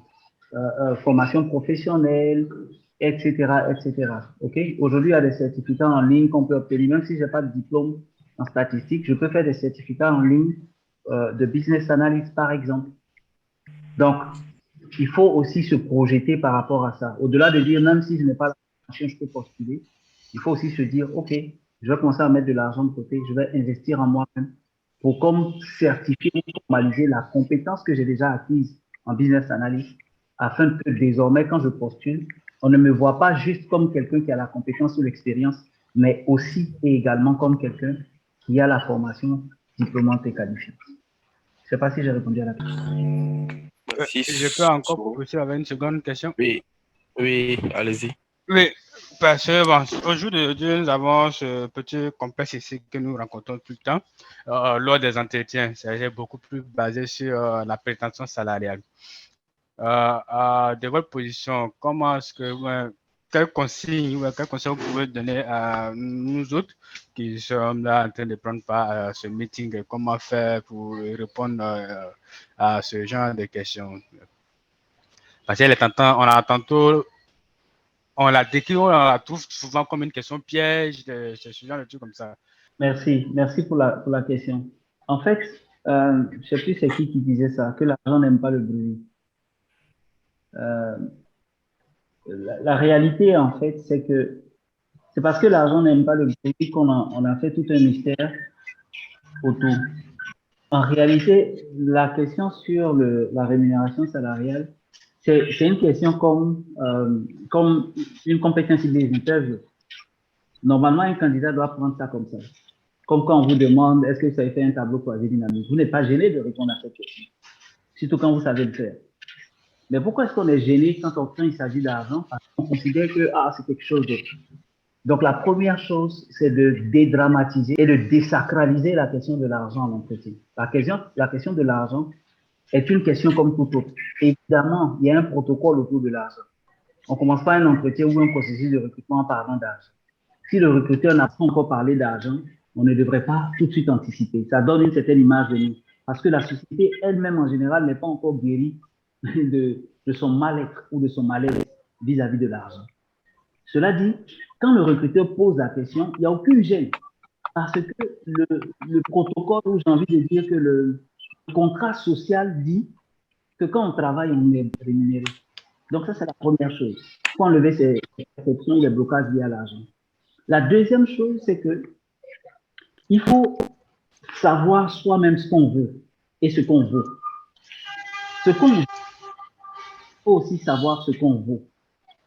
formation professionnelle, etc., etc. OK? Aujourd'hui, il y a des certificats en ligne qu'on peut obtenir, même si je n'ai pas de diplôme en statistique, je peux faire des certificats en ligne de business analyst, par exemple. Donc, il faut aussi se projeter par rapport à ça. Au-delà de dire, même si je n'ai pas la formation, je peux postuler, il faut aussi se dire, OK, je vais commencer à mettre de l'argent de côté, je vais investir en moi-même pour comme certifier, formaliser la compétence que j'ai déjà acquise en business analyst, afin que désormais, quand je postule, on ne me voit pas juste comme quelqu'un qui a la compétence ou l'expérience, mais aussi et également comme quelqu'un qui a la formation diplômante et qualifiante. Je ne sais pas si j'ai répondu à la question. Je peux encore pousser avec une seconde question? Oui, oui, allez-y. Oui, parce que bon, aujourd'hui, nous avons ce petit complexe ici que nous rencontrons tout le temps lors des entretiens. C'est beaucoup plus basé sur la prétention salariale. De votre position, comment est-ce que, quel conseil vous pouvez donner à nous autres qui sommes là en train de prendre part à ce meeting? Comment faire pour répondre à ce genre de questions? Parce qu'elle est on a tantôt, on la décrit, on la trouve souvent comme une question piège, ce genre de trucs comme ça. Merci pour la question. En fait, je ne sais plus c'est qui disait ça, que l'argent n'aime pas le bruit. Euh, la réalité, en fait, c'est que c'est parce que l'argent n'aime pas le bruit on a fait tout un mystère autour. En réalité, la question sur la rémunération salariale, c'est une question comme une compétence des interviews. Normalement, un candidat doit prendre ça comme ça. Comme quand on vous demande est-ce que vous avez fait un tableau croisé dynamique. Vous n'êtes pas gêné de répondre à cette question, surtout quand vous savez le faire. Mais pourquoi est-ce qu'on est gêné quand il s'agit d'argent? Parce qu'on considère que c'est quelque chose d'autre. Donc, la première chose, c'est de dédramatiser et de désacraliser la question de l'argent en entretien. La question de l'argent est une question comme tout autre. Évidemment, il y a un protocole autour de l'argent. On ne commence pas un entretien ou un processus de recrutement en parlant d'argent. Si le recruteur n'a pas encore parlé d'argent, on ne devrait pas tout de suite anticiper. Ça donne une certaine image de nous. Parce que la société elle-même, en général, n'est pas encore guérie de son mal-être ou de son malaise vis-à-vis de l'argent. Cela dit, quand le recruteur pose la question, il n'y a aucune gêne. Parce que le protocole, ou j'ai envie de dire que le contrat social dit que quand on travaille, on est rémunéré. Donc ça, c'est la première chose. Il faut enlever ces exceptions, les blocages liés à l'argent. La deuxième chose, c'est que il faut savoir soi-même ce qu'on veut et ce qu'on veut. Ce qu'on veut, il faut aussi savoir ce qu'on veut.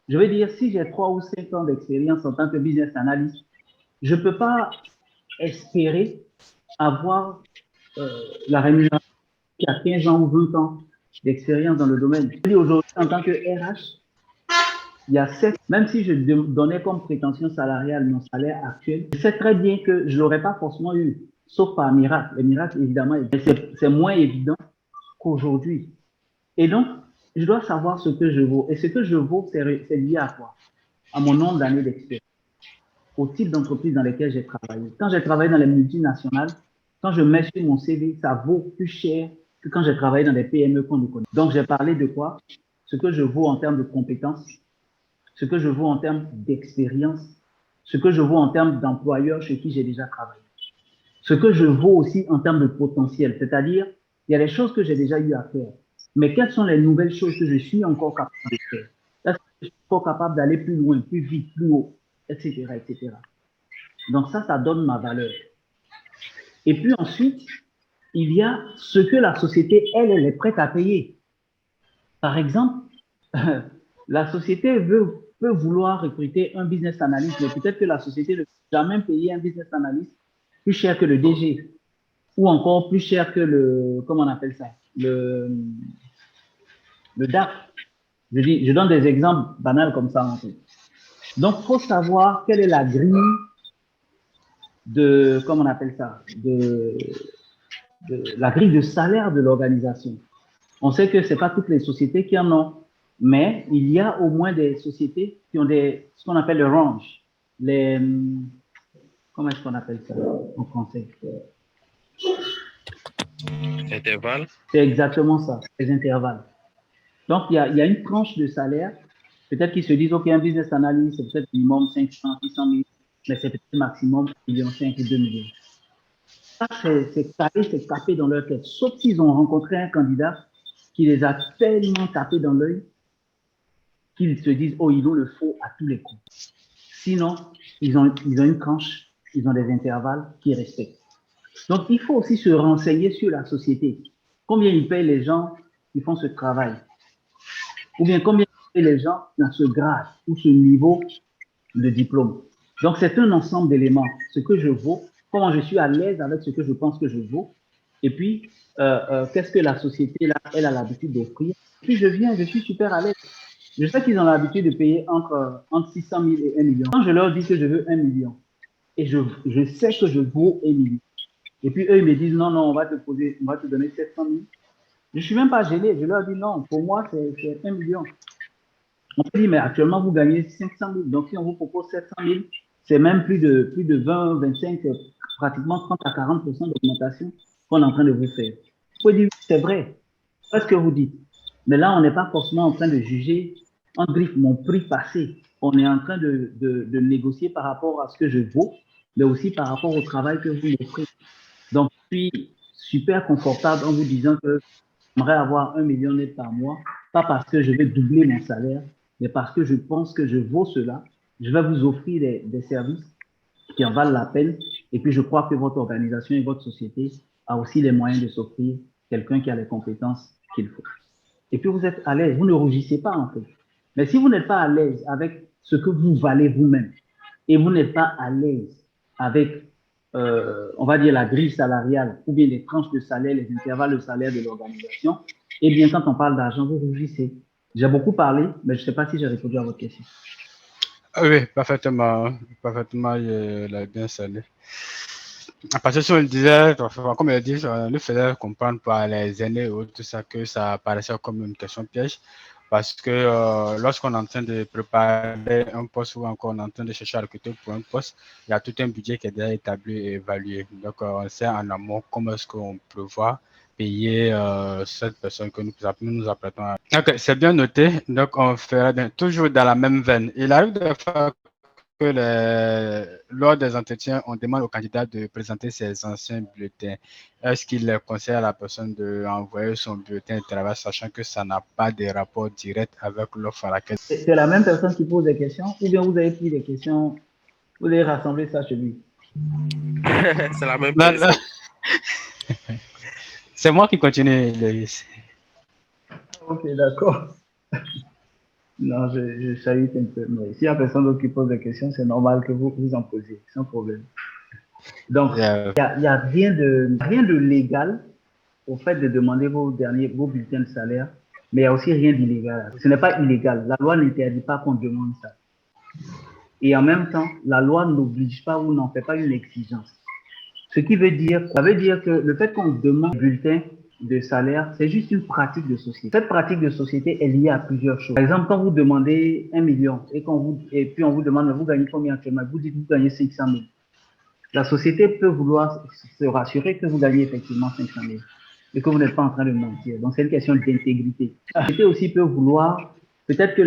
Je veux dire, si j'ai 3 ou 5 ans d'expérience en tant que business analyst, je ne peux pas espérer avoir la rémunération qui a 15 ans ou 20 ans d'expérience dans le domaine. Aujourd'hui, en tant que RH, il y a 7, même si je donnais comme prétention salariale mon salaire actuel, je sais très bien que je ne l'aurais pas forcément eu, sauf par miracle. Les miracles, évidemment, c'est moins évident qu'aujourd'hui. Et donc, je dois savoir ce que je vaux. Et ce que je vaux, c'est lié à quoi? À mon nombre d'années d'expérience, au type d'entreprise dans lesquelles j'ai travaillé. Quand j'ai travaillé dans les multinationales, quand je mets sur mon CV, ça vaut plus cher que quand j'ai travaillé dans des PME qu'on ne connaît. Donc, j'ai parlé de quoi? Ce que je vaux en termes de compétences, ce que je vaux en termes d'expérience, ce que je vaux en termes d'employeurs chez qui j'ai déjà travaillé, ce que je vaux aussi en termes de potentiel, c'est-à-dire, il y a des choses que j'ai déjà eu à faire, mais quelles sont les nouvelles choses que je suis encore capable de faire? Est-ce que je suis encore capable d'aller plus loin, plus vite, plus haut, etc., etc. Donc ça donne ma valeur. Et puis ensuite, il y a ce que la société, elle est prête à payer. Par exemple, la société peut vouloir recruter un business analyst, mais peut-être que la société ne peut jamais payer un business analyst plus cher que le DG, ou encore plus cher que comment on appelle ça, le DAF. Je donne des exemples banals comme ça, en fait. Donc, il faut savoir quelle est la grille comment on appelle ça, la grille de salaire de l'organisation. On sait que ce n'est pas toutes les sociétés qui en ont, mais il y a au moins des sociétés qui ont ce qu'on appelle le range. Comment est-ce qu'on appelle ça en français? Intervalle. C'est exactement ça, les intervalles. Donc, il y a une tranche de salaire. Peut-être qu'ils se disent, OK, un business analyst, c'est peut-être minimum 500, 600 000, mais c'est peut-être maximum 1,5 million ou 2 millions. Ça, c'est calé, c'est tapé dans leur tête. Sauf s'ils ont rencontré un candidat qui les a tellement tapés dans l'œil qu'ils se disent, oh, il nous le faut à tous les coups. Sinon, ils ont une tranche, ils ont des intervalles qu'ils respectent. Donc, il faut aussi se renseigner sur la société. Combien ils payent les gens qui font ce travail? Ou bien combien ils payent les gens dans ce grade ou ce niveau de diplôme? Donc, c'est un ensemble d'éléments. Ce que je vaux, comment je suis à l'aise avec ce que je pense que je vaux, et puis, qu'est-ce que la société, là, elle a l'habitude d'offrir. Puis, je suis super à l'aise. Je sais qu'ils ont l'habitude de payer entre 600 000 et 1 million. Quand je leur dis que je veux 1 million, et je sais que je vaux 1 million, et puis eux, ils me disent, non, on va te donner 700 000. Je ne suis même pas gêné. Je leur dis, non, pour moi, c'est 1 million. On me dit, mais actuellement, vous gagnez 500 000. Donc, si on vous propose 700 000, c'est même plus de 20, 25, c'est pratiquement 30 à 40% d'augmentation qu'on est en train de vous faire. Vous pouvez dire, c'est vrai. C'est ce que vous dites. Mais là, on n'est pas forcément en train de juger, en griffe, mon prix passé. On est en train de négocier par rapport à ce que je vaux, mais aussi par rapport au travail que vous m'offrez. Donc, je suis super confortable en vous disant que j'aimerais avoir 1 million net par mois, pas parce que je vais doubler mon salaire, mais parce que je pense que je vaux cela. Je vais vous offrir des services qui en valent la peine. Et puis, je crois que votre organisation et votre société a aussi les moyens de s'offrir quelqu'un qui a les compétences qu'il faut. Et puis, vous êtes à l'aise. Vous ne rougissez pas, en fait. Mais si vous n'êtes pas à l'aise avec ce que vous valez vous-même et vous n'êtes pas à l'aise avec, on va dire, la grille salariale ou bien les tranches de salaire, les intervalles de salaire de l'organisation, eh bien, quand on parle d'argent, vous rougissez. J'ai beaucoup parlé, mais je ne sais pas si j'ai répondu à votre question. Oui, parfaitement. Parfaitement, il a bien salé. Parce que si on le disait, comme il a dit, on le faisait comprendre par les aînés ou tout ça, que ça paraissait comme une question piège. Parce que lorsqu'on est en train de préparer un poste ou encore on est en train de chercher à recruter pour un poste, il y a tout un budget qui est déjà établi et évalué. Donc, on sait en amont comment est-ce qu'on prévoit payer cette personne que nous apprêtons à. Ok, c'est bien noté. Donc, on fera toujours dans la même veine. Il arrive de faire que lors des entretiens, on demande au candidat de présenter ses anciens bulletins. Est-ce qu'il conseille à la personne d'envoyer son bulletin de travail, sachant que ça n'a pas de rapport direct avec l'offre à laquelle... C'est la même personne qui pose des questions ou bien vous avez pris des questions, vous avez rassemblé ça chez lui? C'est la même Non, personne. c'est moi qui continue, Loïs. Ok, d'accord. Non, je salue un peu. Mais s'il y a personne d'autre qui pose des questions, c'est normal que vous en posiez, sans problème. Donc, il n'y a rien de légal au fait de demander vos bulletins de salaire, mais il n'y a aussi rien d'illégal. Ce n'est pas illégal. La loi n'interdit pas qu'on demande ça. Et en même temps, la loi n'oblige pas ou n'en fait pas une exigence. Ce qui veut dire, ça veut dire que le fait qu'on demande un bulletin de salaire, c'est juste une pratique de société. Cette pratique de société est liée à plusieurs choses. Par exemple, quand vous demandez 1 million et puis on vous demande, vous gagnez combien actuellement? Vous dites que vous gagnez 500 000. La société peut vouloir se rassurer que vous gagnez effectivement 500 000 et que vous n'êtes pas en train de mentir. Donc, c'est une question d'intégrité. La société aussi peut vouloir, peut-être que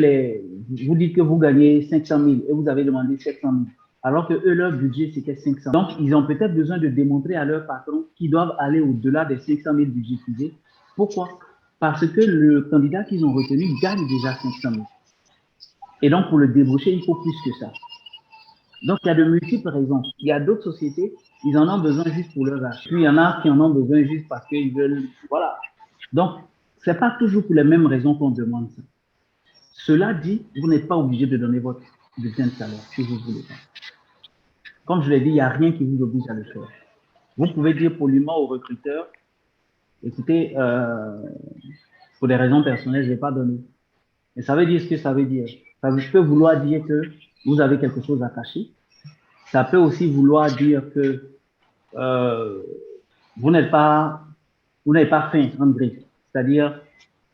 vous dites que vous gagnez 500 000 et vous avez demandé 700 000, alors que eux, leur budget, c'était 500 000. Donc, ils ont peut-être besoin de démontrer à leur patron qu'ils doivent aller au-delà des 500 000 budgétisés. Pourquoi? Parce que le candidat qu'ils ont retenu gagne déjà 500 000. Et donc, pour le débaucher, il faut plus que ça. Donc, il y a de multiples raisons. Il y a d'autres sociétés, ils en ont besoin juste pour leur achat. Puis, il y en a qui en ont besoin juste parce qu'ils veulent, voilà. Donc, ce n'est pas toujours pour les mêmes raisons qu'on demande ça. Cela dit, vous n'êtes pas obligé de donner votre bulletin de salaire si vous ne voulez pas. Comme je l'ai dit, il n'y a rien qui vous oblige à le faire. Vous pouvez dire poliment au recruteur, écoutez, pour des raisons personnelles, je ne vais pas donner. Et ça veut dire ce que ça veut dire. Ça peut vouloir dire que vous avez quelque chose à cacher. Ça peut aussi vouloir dire que vous n'avez pas faim, en griffe. C'est-à-dire,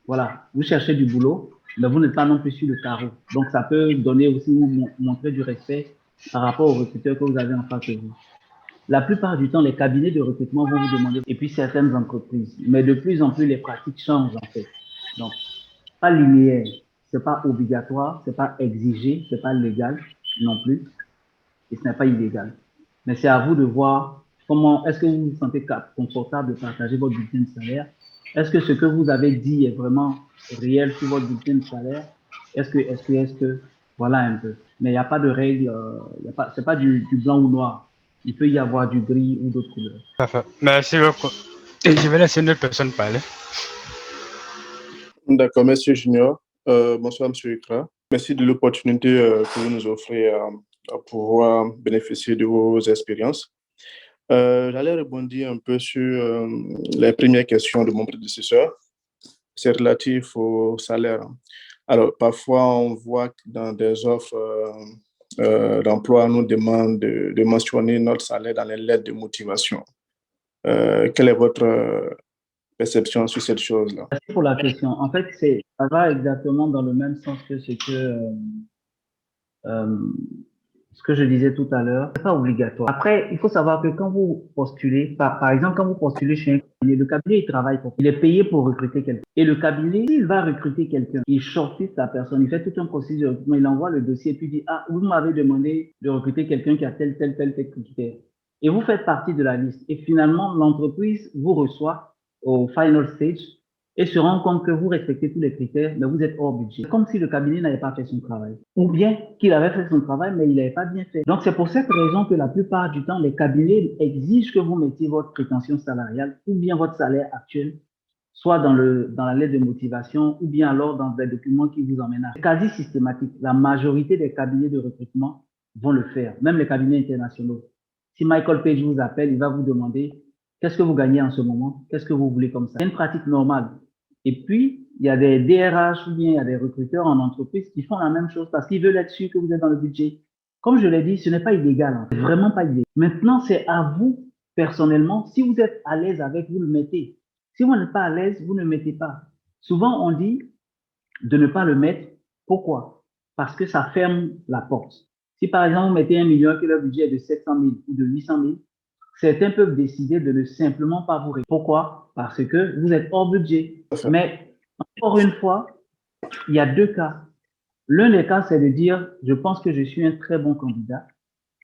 voilà, vous cherchez du boulot, mais vous n'êtes pas non plus sur le carreau. Donc, ça peut donner aussi, vous montrer du respect par rapport aux recruteurs que vous avez en face de vous. La plupart du temps, les cabinets de recrutement vont vous demander, et puis certaines entreprises, mais de plus en plus, les pratiques changent en fait. Donc, pas linéaire, c'est pas obligatoire, c'est pas exigé, c'est pas légal non plus, et ce n'est pas illégal. Mais c'est à vous de voir comment, est-ce que vous vous sentez confortable de partager votre bulletin de salaire? Est-ce que ce que vous avez dit est vraiment réel sur votre bulletin de salaire? Est-ce que, voilà un peu. Mais il n'y a pas de règle, c'est pas du blanc ou noir. Il peut y avoir du gris ou d'autres couleurs. Parfait. Merci beaucoup. Et je vais laisser une autre personne parler. D'accord, Monsieur Junior. Bonsoir, Monsieur Ikra. Merci de l'opportunité que vous nous offrez à pouvoir bénéficier de vos expériences. J'allais rebondir un peu sur les premières questions de mon prédécesseur. C'est relatif au salaire. Alors, parfois, on voit que dans des offres d'emploi, on nous demande de mentionner notre salaire dans les lettres de motivation. Quelle est votre perception sur cette chose-là? Merci pour la question. En fait, ça va exactement dans le même sens que ce que je disais tout à l'heure, c'est pas obligatoire. Après, il faut savoir que quand vous postulez, par exemple, quand vous postulez chez un cabinet, le cabinet, il travaille pour, il est payé pour recruter quelqu'un. Et le cabinet, s'il va recruter quelqu'un, il shortlist la personne, il fait tout un processus de recrutement, il envoie le dossier et puis dit, ah, vous m'avez demandé de recruter quelqu'un qui a tel critère. Et vous faites partie de la liste. Et finalement, l'entreprise vous reçoit au final stage et se rend compte que vous respectez tous les critères, mais vous êtes hors budget. C'est comme si le cabinet n'avait pas fait son travail. Ou bien qu'il avait fait son travail, mais il n'avait pas bien fait. Donc, c'est pour cette raison que la plupart du temps, les cabinets exigent que vous mettiez votre prétention salariale ou bien votre salaire actuel, soit dans la lettre de motivation ou bien alors dans des documents qui vous emmènent à... C'est quasi systématique. La majorité des cabinets de recrutement vont le faire, même les cabinets internationaux. Si Michael Page vous appelle, il va vous demander qu'est-ce que vous gagnez en ce moment, qu'est-ce que vous voulez comme ça. C'est une pratique normale. Et puis, il y a des DRH ou bien il y a des recruteurs en entreprise qui font la même chose parce qu'ils veulent être sûrs que vous êtes dans le budget. Comme je l'ai dit, ce n'est pas illégal. Hein. C'est vraiment pas illégal. Maintenant, c'est à vous, personnellement, si vous êtes à l'aise avec, vous le mettez. Si vous n'êtes pas à l'aise, vous ne mettez pas. Souvent, on dit de ne pas le mettre. Pourquoi? Parce que ça ferme la porte. Si par exemple, vous mettez 1 million, que le budget est de 700 000 ou de 800 000, certains peuvent décider de ne simplement pas vous répondre. Pourquoi? Parce que vous êtes hors budget. Mais encore une fois, il y a deux cas. L'un des cas, c'est de dire, je pense que je suis un très bon candidat.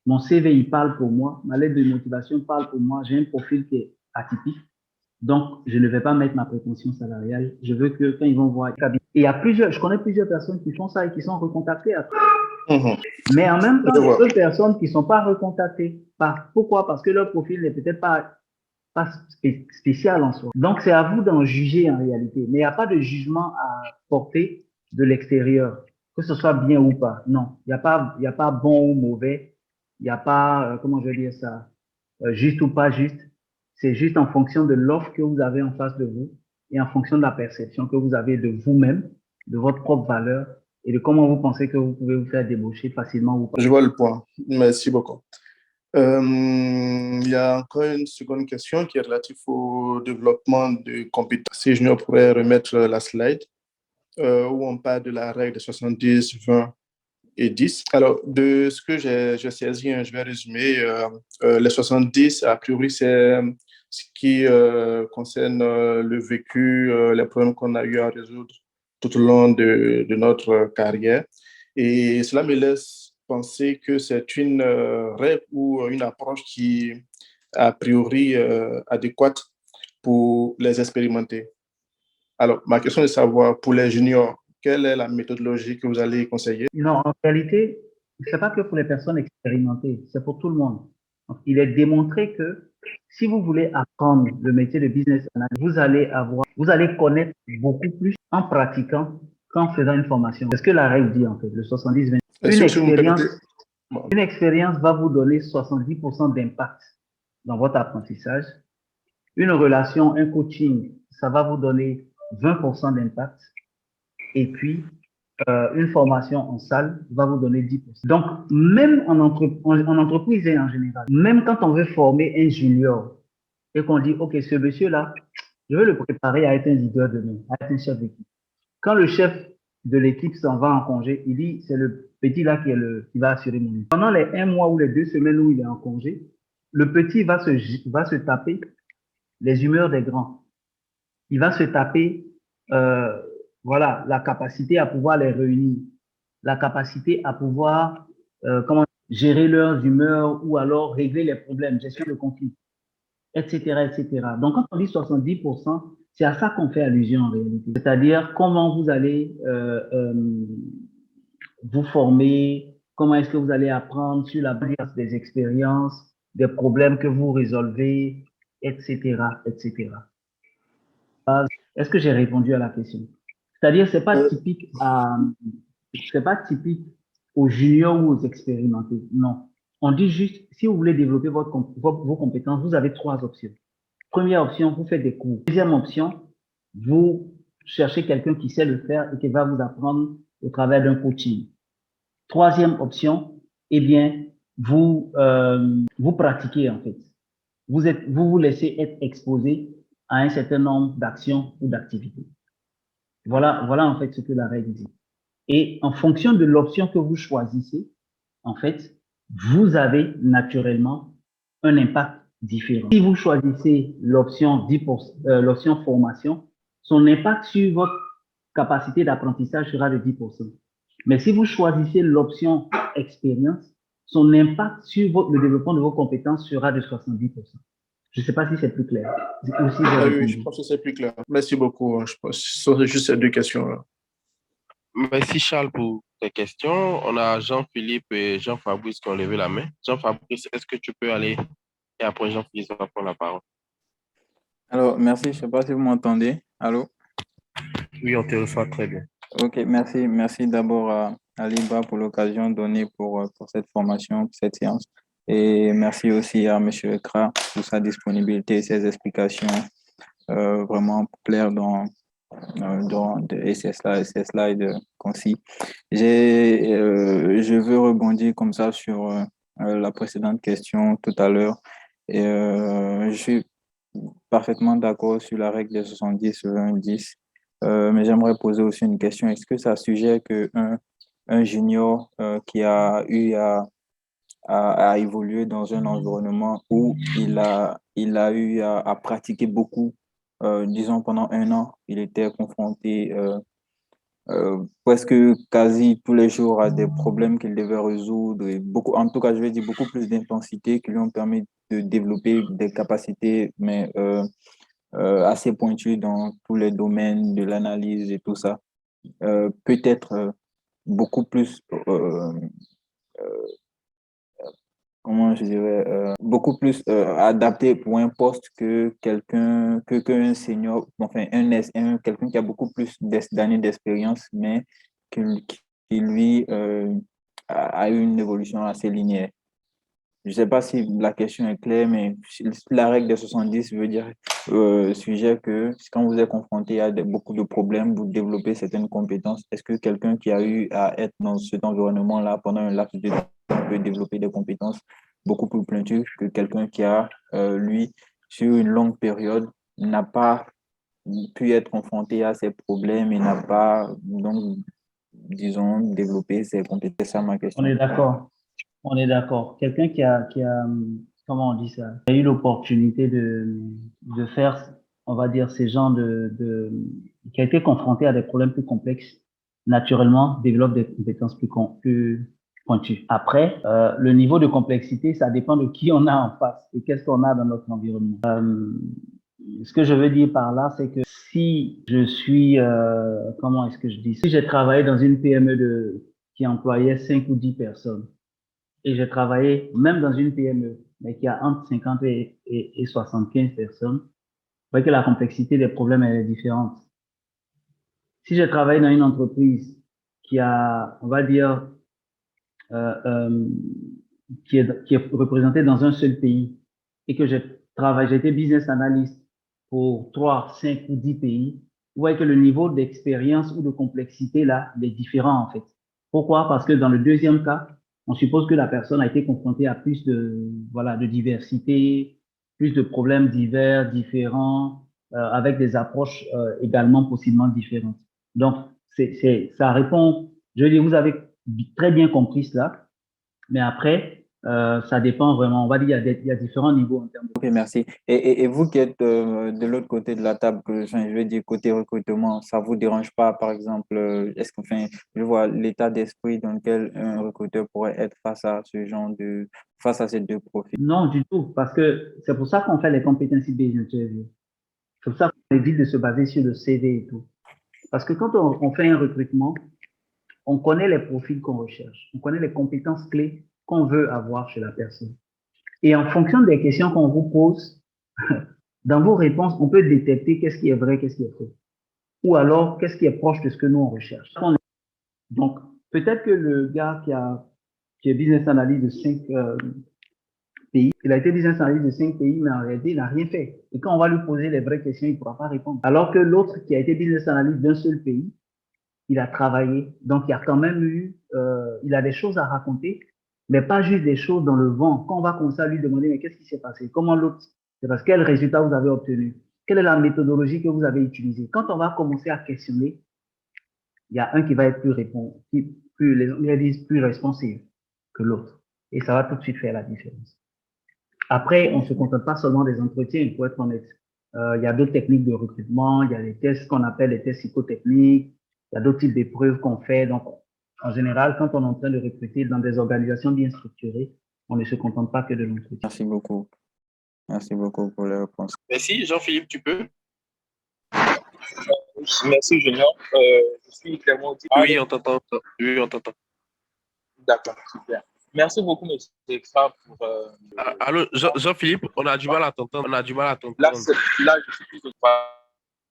Mon CV, il parle pour moi. Ma lettre de motivation parle pour moi. J'ai un profil qui est atypique. Donc, je ne vais pas mettre ma prétention salariale. Je veux que quand ils vont voir... Et il y a je connais plusieurs personnes qui font ça et qui sont recontactées après. Mais en même temps, il y a d'autres personnes qui ne sont pas recontactées. Pourquoi? Parce que leur profil n'est peut-être pas spécial en soi. Donc, c'est à vous d'en juger en réalité. Mais il n'y a pas de jugement à porter de l'extérieur, que ce soit bien ou pas. Non, il n'y a pas bon ou mauvais. Il n'y a pas, comment je vais dire ça, juste ou pas juste. C'est juste en fonction de l'offre que vous avez en face de vous et en fonction de la perception que vous avez de vous-même, de votre propre valeur et de comment vous pensez que vous pouvez vous faire débaucher facilement ou pas. Je vois le point. Merci beaucoup. Il y a encore une seconde question qui est relative au développement de compétences. Si Junior pourrait remettre la slide où on parle de la règle de 70, 20 et 10. Alors, de ce que j'ai saisi, je vais résumer. Les 70, a priori, c'est ce qui concerne le vécu, les problèmes qu'on a eu à résoudre tout au long de notre carrière. Et cela me laisse penser que c'est une règle ou une approche qui est a priori adéquate pour les expérimenter. Alors, ma question est de savoir, pour les juniors, quelle est la méthodologie que vous allez conseiller? Non, en réalité, ce n'est pas que pour les personnes expérimentées, c'est pour tout le monde. Donc, il est démontré que si vous voulez apprendre le métier de business analyst, vous allez connaître beaucoup plus en pratiquant qu'en faisant une formation. C'est ce que la règle dit en fait, le 70-20. Une expérience va vous donner 70% d'impact dans votre apprentissage. Une relation, un coaching, ça va vous donner 20% d'impact. Et puis, une formation en salle va vous donner 10%. Donc, même en entreprise et en général, même quand on veut former un junior et qu'on dit, OK, ce monsieur-là, je veux le préparer à être un leader demain, à être un chef d'équipe. Quand le chef de l'équipe s'en va en congé, il dit, c'est le petit là qui va assurer mon équipe. Pendant les 1 mois ou les 2 semaines où il est en congé, le petit va se taper les humeurs des grands. Il va se taper voilà, la capacité à pouvoir les réunir, la capacité à pouvoir gérer leurs humeurs ou alors régler les problèmes, gestion de conflits, etc., etc. Donc, quand on dit 70%, c'est à ça qu'on fait allusion en réalité. C'est-à-dire comment vous allez vous former, comment est-ce que vous allez apprendre sur la base des expériences, des problèmes que vous résolvez, etc., etc. Est-ce que j'ai répondu à la question? C'est-à-dire, c'est pas typique aux juniors ou aux expérimentés. Non. On dit juste, si vous voulez développer vos compétences, vous avez 3 options. Première option, vous faites des cours. Deuxième option, vous cherchez quelqu'un qui sait le faire et qui va vous apprendre au travers d'un coaching. Troisième option, eh bien, vous pratiquez en fait. Vous vous laissez être exposé à un certain nombre d'actions ou d'activités. Voilà en fait ce que la règle dit. Et en fonction de l'option que vous choisissez, en fait, vous avez naturellement un impact différent. Si vous choisissez l'option l'option formation, son impact sur votre capacité d'apprentissage sera de 10%. Mais si vous choisissez l'option expérience, son impact sur le développement de vos compétences sera de 70%. Je ne sais pas si c'est plus clair. Oui, je pense que c'est plus clair. Merci beaucoup. Je pense que ce sont juste ces deux questions-là. Merci Charles pour tes questions. On a Jean-Philippe et Jean-Fabrice qui ont levé la main. Jean-Fabrice, est-ce que tu peux aller et après Jean-Philippe va prendre la parole. Alors, merci. Je ne sais pas si vous m'entendez. Allô? Oui, on te reçoit très bien. Ok, merci. Merci d'abord à Liba pour l'occasion donnée pour cette formation, pour cette séance. Et merci aussi à M. Ekra pour sa disponibilité et ses explications vraiment claires et ces slides concis. Je veux rebondir comme ça sur la précédente question tout à l'heure. Et je suis parfaitement d'accord sur la règle des 70-20-10. Mais j'aimerais poser aussi une question. Est-ce que ça suggère qu'un junior qui a eu à évoluer dans un environnement où il a eu à pratiquer beaucoup, disons pendant 1 an, il était confronté presque quasi tous les jours à des problèmes qu'il devait résoudre, et beaucoup, en tout cas, je vais dire beaucoup plus d'intensité qui lui ont permis de développer des capacités, mais assez pointues dans tous les domaines de l'analyse et tout ça. Peut-être beaucoup plus comment je dirais, beaucoup plus adapté pour un poste que qu'un senior, enfin quelqu'un qui a beaucoup plus d'années d'expérience, mais qui lui a eu une évolution assez linéaire. Je ne sais pas si la question est claire, mais la règle des 70 veut dire, suggère que quand vous êtes confronté à beaucoup de problèmes, vous développez certaines compétences. Est-ce que quelqu'un qui a eu à être dans cet environnement-là pendant un laps de temps peut développer des compétences beaucoup plus pointues que quelqu'un qui a, lui, sur une longue période, n'a pas pu être confronté à ces problèmes et n'a pas, donc, disons, développé ses compétences? C'est ça ma question. On est d'accord. On est d'accord. Quelqu'un comment on dit ça, qui a eu l'opportunité de faire, on va dire, ces genres qui a été confronté à des problèmes plus complexes, naturellement, développe des compétences plus pointues. Après, le niveau de complexité, ça dépend de qui on a en face et qu'est-ce qu'on a dans notre environnement. Ce que je veux dire par là, c'est que si je suis, comment est-ce que je dis, si j'ai travaillé dans une PME qui employait 5 ou 10 personnes, et j'ai travaillé même dans une PME, mais qui a entre 50 et 75 personnes, vous voyez que la complexité des problèmes est différente. Si j'ai travaillé dans une entreprise qui a, on va dire, qui est représentée dans un seul pays et que j'ai été business analyst pour 3, 5 ou 10 pays, vous voyez que le niveau d'expérience ou de complexité là, il est différent en fait. Pourquoi? Parce que dans le deuxième cas, on suppose que la personne a été confrontée à plus de diversité, plus de problèmes divers, différents, avec des approches également possiblement différentes. Donc, ça répond, je veux dire, vous avez très bien compris cela, mais après, ça dépend vraiment. On va dire il y a différents niveaux en termes de... Ok, merci. Et vous qui êtes de l'autre côté de la table, je vais dire côté recrutement, ça vous dérange pas, par exemple, est-ce que, enfin, je vois l'état d'esprit dans lequel un recruteur pourrait être face à ces deux profils? Non, du tout, parce que c'est pour ça qu'on fait les competency-based interviews. C'est pour ça qu'on évite de se baser sur le CV et tout. Parce que quand on fait un recrutement, on connaît les profils qu'on recherche, on connaît les compétences clés qu'on veut avoir chez la personne. Et en fonction des questions qu'on vous pose, dans vos réponses, on peut détecter qu'est-ce qui est vrai, qu'est-ce qui est faux. Ou alors, qu'est-ce qui est proche de ce que nous, on recherche. Donc, peut-être que le gars qui est business analyst de 5 pays, il a été business analyst de 5 pays, mais en réalité, il n'a rien fait. Et quand on va lui poser les vraies questions, il ne pourra pas répondre. Alors que l'autre qui a été business analyst d'un seul pays, il a travaillé. Donc, il a quand même il a des choses à raconter, mais pas juste des choses dans le vent. Quand on va commencer à lui demander, mais qu'est-ce qui s'est passé? Comment l'autre? C'est parce quel résultat vous avez obtenu? Quelle est la méthodologie que vous avez utilisée? Quand on va commencer à questionner, il y a un qui va être plus répondre, plus responsive que l'autre. et ça va tout de suite faire la différence. Après, on ne se contente pas seulement des entretiens, il faut être honnête. Il y a d'autres techniques de recrutement, il y a les tests qu'on appelle les tests psychotechniques, il y a d'autres types d'épreuves qu'on fait. Donc, en général, quand on est en train de recruter dans des organisations bien structurées, on ne se contente pas que de l'entretien. Merci beaucoup. Merci beaucoup pour les réponses. Merci, Jean-Philippe, tu peux? Merci, Junior. Je suis clairement audible. Oui, on t'entend. Oui, on t'entend. D'accord, super. Merci beaucoup, M. Extra, pour... Allô, Jean-Philippe, on a du mal à t'entendre. On a du mal à t'entendre. Là, je suis plus...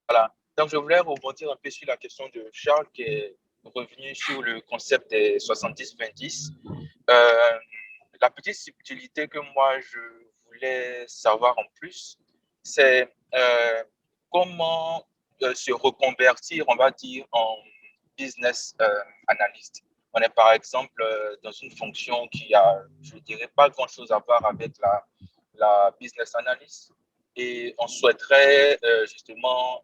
Voilà. Donc, je voulais rebondir un peu sur la question de Charles qui est revenu sur le concept des 70-20. La petite subtilité que moi, je voulais savoir en plus, c'est comment se reconvertir, on va dire, en business analyst. On est par exemple dans une fonction qui a, je ne dirais pas grand-chose à voir avec la business analyst et on souhaiterait justement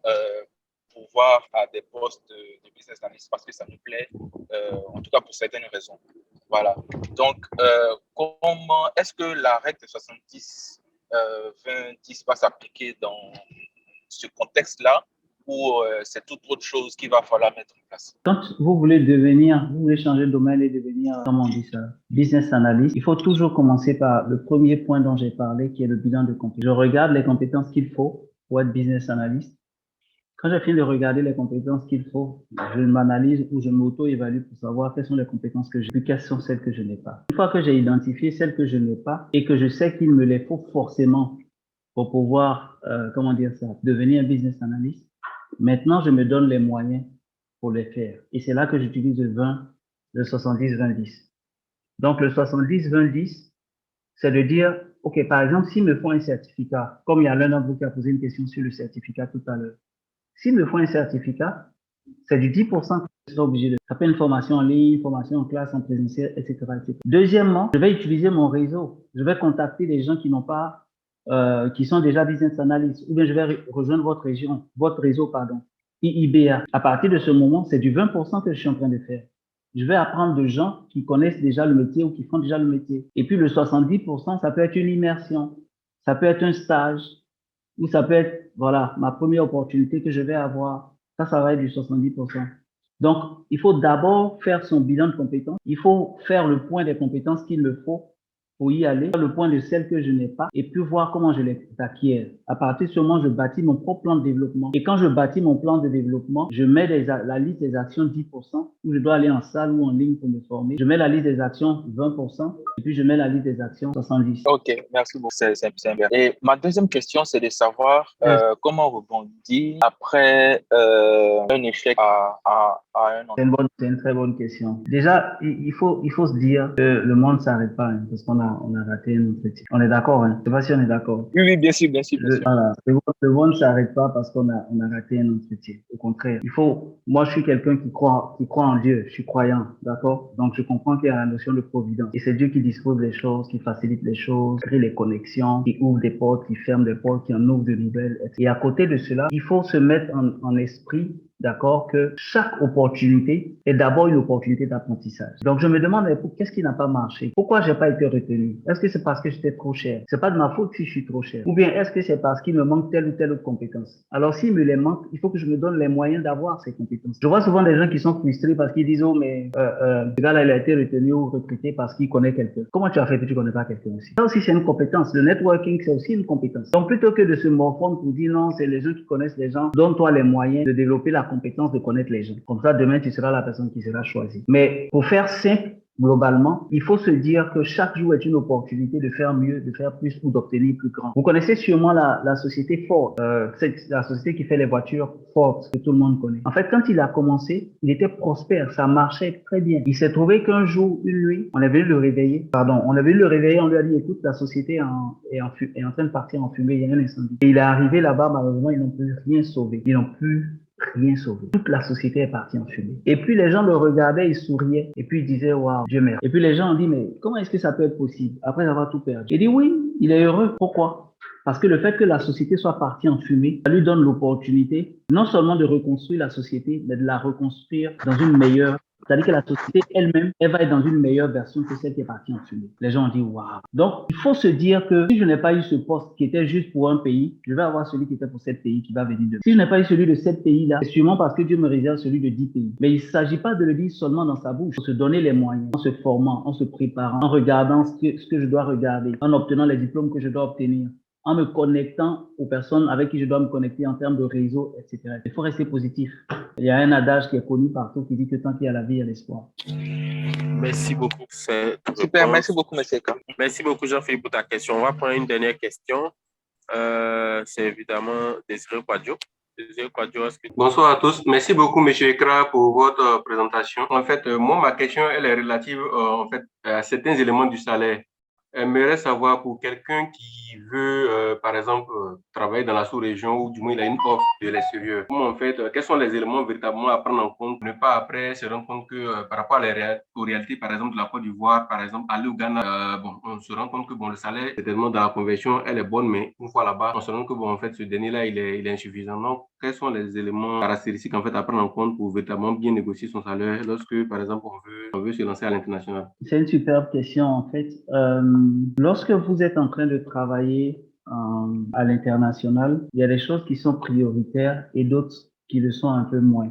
pouvoir à des postes de business analyst parce que ça nous plaît, en tout cas pour certaines raisons. Voilà. Donc, comment est-ce que la règle de 70-20 va s'appliquer dans ce contexte-là ou c'est toute autre chose qu'il va falloir mettre en place? Quand vous voulez changer de domaine et devenir, comment on dit ça, business analyst, il faut toujours commencer par le premier point dont j'ai parlé, qui est le bilan de compétences. Je regarde les compétences qu'il faut pour être business analyst. Quand j'ai fini de regarder les compétences qu'il faut, je m'analyse ou je m'auto-évalue pour savoir quelles sont les compétences que j'ai et quelles sont celles que je n'ai pas. Une fois que j'ai identifié celles que je n'ai pas et que je sais qu'il me les faut forcément pour pouvoir, devenir un business analyst, maintenant, je me donne les moyens pour les faire. Et c'est là que j'utilise le 70-20-10. Donc, le 70-20-10, c'est de dire, OK, par exemple, s'il me faut un certificat, comme il y a l'un d'entre vous qui a posé une question sur le certificat tout à l'heure, s'il me faut un certificat, c'est du 10% que je serai obligé de faire. Ça peut être une formation en ligne, une formation en classe, en présentiel, etc., etc. Deuxièmement, je vais utiliser mon réseau. Je vais contacter des gens qui n'ont pas, qui sont déjà business analysts, ou bien je vais rejoindre votre réseau, IIBA. À partir de ce moment, c'est du 20% que je suis en train de faire. Je vais apprendre de gens qui connaissent déjà le métier ou qui font déjà le métier. Et puis le 70%, ça peut être une immersion, ça peut être un stage, ou ça peut être, voilà, ma première opportunité que je vais avoir. Ça va être du 70%. Donc, il faut d'abord faire son bilan de compétences. Il faut faire le point des compétences qu'il me faut pour y aller, faire le point de celles que je n'ai pas et puis voir comment je les acquiers. À partir de ce moment, je bâtis mon propre plan de développement. Et quand je bâtis mon plan de développement, je mets la liste des actions 10% où je dois aller en salle ou en ligne pour me former. Je mets la liste des actions 20% et puis je mets la liste des actions 70%. Ok, merci beaucoup. C'est bien. Et ma deuxième question, c'est de savoir comment rebondir après un échec à un endroit. C'est une très bonne question. Déjà, il faut se dire que le monde ne s'arrête pas parce qu'on a raté un entretien. On est d'accord, hein? Je ne sais pas si on est d'accord. Oui, bien sûr. Voilà. Le monde ne s'arrête pas parce qu'on a raté un entretien. Au contraire, moi, je suis quelqu'un qui croit en Dieu. Je suis croyant, d'accord? Donc, je comprends qu'il y a la notion de providence. Et c'est Dieu qui dispose des choses, qui facilite les choses, crée les connexions, qui ouvre des portes, qui ferme des portes, qui en ouvre de nouvelles. Et à côté de cela, il faut se mettre en esprit, d'accord, que chaque opportunité est d'abord une opportunité d'apprentissage. Donc, je me demande, qu'est-ce qui n'a pas marché? Pourquoi j'ai pas été retenu? Est-ce que c'est parce que j'étais trop cher? C'est pas de ma faute si je suis trop cher. Ou bien, est-ce que c'est parce qu'il me manque telle ou telle autre compétence? Alors, s'il me les manque, il faut que je me donne les moyens d'avoir ces compétences. Je vois souvent des gens qui sont frustrés parce qu'ils disent, oh, mais, ce gars-là, il a été retenu ou recruté parce qu'il connaît quelqu'un. Comment tu as fait que tu connais pas quelqu'un aussi? Ça aussi, c'est une compétence. Le networking, c'est aussi une compétence. Donc, plutôt que de se morfondre pour dire non, c'est les gens qui connaissent les gens, donne-toi les moyens de développer la compétence de connaître les gens. Comme ça, demain, tu seras la personne qui sera choisie. Mais pour faire simple, globalement, il faut se dire que chaque jour est une opportunité de faire mieux, de faire plus ou d'obtenir plus grand. Vous connaissez sûrement la société Ford, c'est la société qui fait les voitures Ford, que tout le monde connaît. En fait, quand il a commencé, il était prospère, ça marchait très bien. Il s'est trouvé qu'un jour, une nuit, on est venu le réveiller, on lui a dit, écoute, la société est en train de partir en fumée, il y a un incendie. Et il est arrivé là-bas, malheureusement, ils n'ont plus rien sauvé. Rien sauvé. Toute la société est partie en fumée. Et puis les gens le regardaient, ils souriaient. Et puis ils disaient, waouh, Dieu merci. Et puis les gens ont dit, mais comment est-ce que ça peut être possible après avoir tout perdu? Il dit, oui, il est heureux. Pourquoi? Parce que le fait que la société soit partie en fumée, ça lui donne l'opportunité non seulement de reconstruire la société, mais de la reconstruire dans une meilleure. C'est-à-dire que la société elle-même, elle va être dans une meilleure version que celle qui est partie en fumée. Les gens ont dit waouh. Donc, il faut se dire que si je n'ai pas eu ce poste qui était juste pour un pays, je vais avoir celui qui était pour 7 pays qui va venir demain. Si je n'ai pas eu celui de 7 pays-là, c'est sûrement parce que Dieu me réserve celui de 10 pays. Mais il ne s'agit pas de le dire seulement dans sa bouche. Il faut se donner les moyens, en se formant, en se préparant, en regardant ce que je dois regarder, en obtenant les diplômes que je dois obtenir, en me connectant aux personnes avec qui je dois me connecter en termes de réseau, etc. Il faut rester positif. Il y a un adage qui est connu partout qui dit que tant qu'il y a la vie, il y a l'espoir. Merci beaucoup. Super, merci beaucoup, M. Eka. Merci beaucoup, Jean-Philippe, pour ta question. On va prendre une dernière question. C'est évidemment Désiré Quadio. Bonsoir à tous. Merci beaucoup, M. Ekra, pour votre présentation. En fait, moi, ma question, elle est relative à certains éléments du salaire. J'aimerais savoir pour quelqu'un qui veut, par exemple, travailler dans la sous-région ou du moins il a une offre de l'extérieur. En fait, quels sont les éléments véritablement à prendre en compte pour ne pas après se rendre compte que par rapport aux réalités, par exemple, de la Côte d'Ivoire, par exemple, aller au Ghana, on se rend compte que le salaire, certainement dans la conversion, elle est bonne, mais une fois là-bas, on se rend compte que en fait, ce dernier-là, il est insuffisant. Donc, quels sont les éléments caractéristiques en fait à prendre en compte pour véritablement bien négocier son salaire lorsque, par exemple, on veut se lancer à l'international? C'est une superbe question en fait. Lorsque vous êtes en train de travailler à l'international, il y a des choses qui sont prioritaires et d'autres qui le sont un peu moins.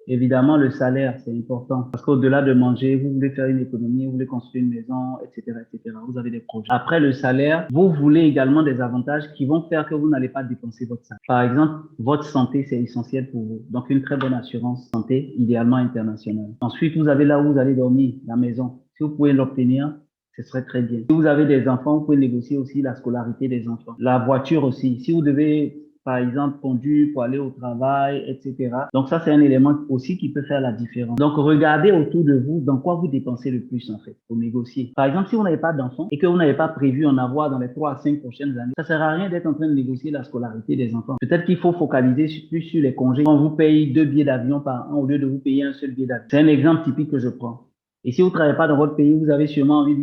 Évidemment, le salaire, c'est important parce qu'au-delà de manger, vous voulez faire une économie, vous voulez construire une maison, etc., etc. Vous avez des projets. Après le salaire, vous voulez également des avantages qui vont faire que vous n'allez pas dépenser votre salaire. Par exemple, votre santé, c'est essentiel pour vous. Donc, une très bonne assurance santé, idéalement internationale. Ensuite, vous avez là où vous allez dormir, la maison. Si vous pouvez l'obtenir, ce serait très bien. Si vous avez des enfants, vous pouvez négocier aussi la scolarité des enfants. La voiture aussi. Si vous devez par exemple, conduire pour aller au travail, etc. Donc ça, c'est un élément aussi qui peut faire la différence. Donc, regardez autour de vous dans quoi vous dépensez le plus, en fait, pour négocier. Par exemple, si vous n'avez pas d'enfants et que vous n'avez pas prévu en avoir dans les 3 à 5 prochaines années, ça sert à rien d'être en train de négocier la scolarité des enfants. Peut-être qu'il faut focaliser plus sur les congés. Quand vous payez 2 billets d'avion par an au lieu de vous payer un seul billet d'avion. C'est un exemple typique que je prends. Et si vous ne travaillez pas dans votre pays, vous avez sûrement envie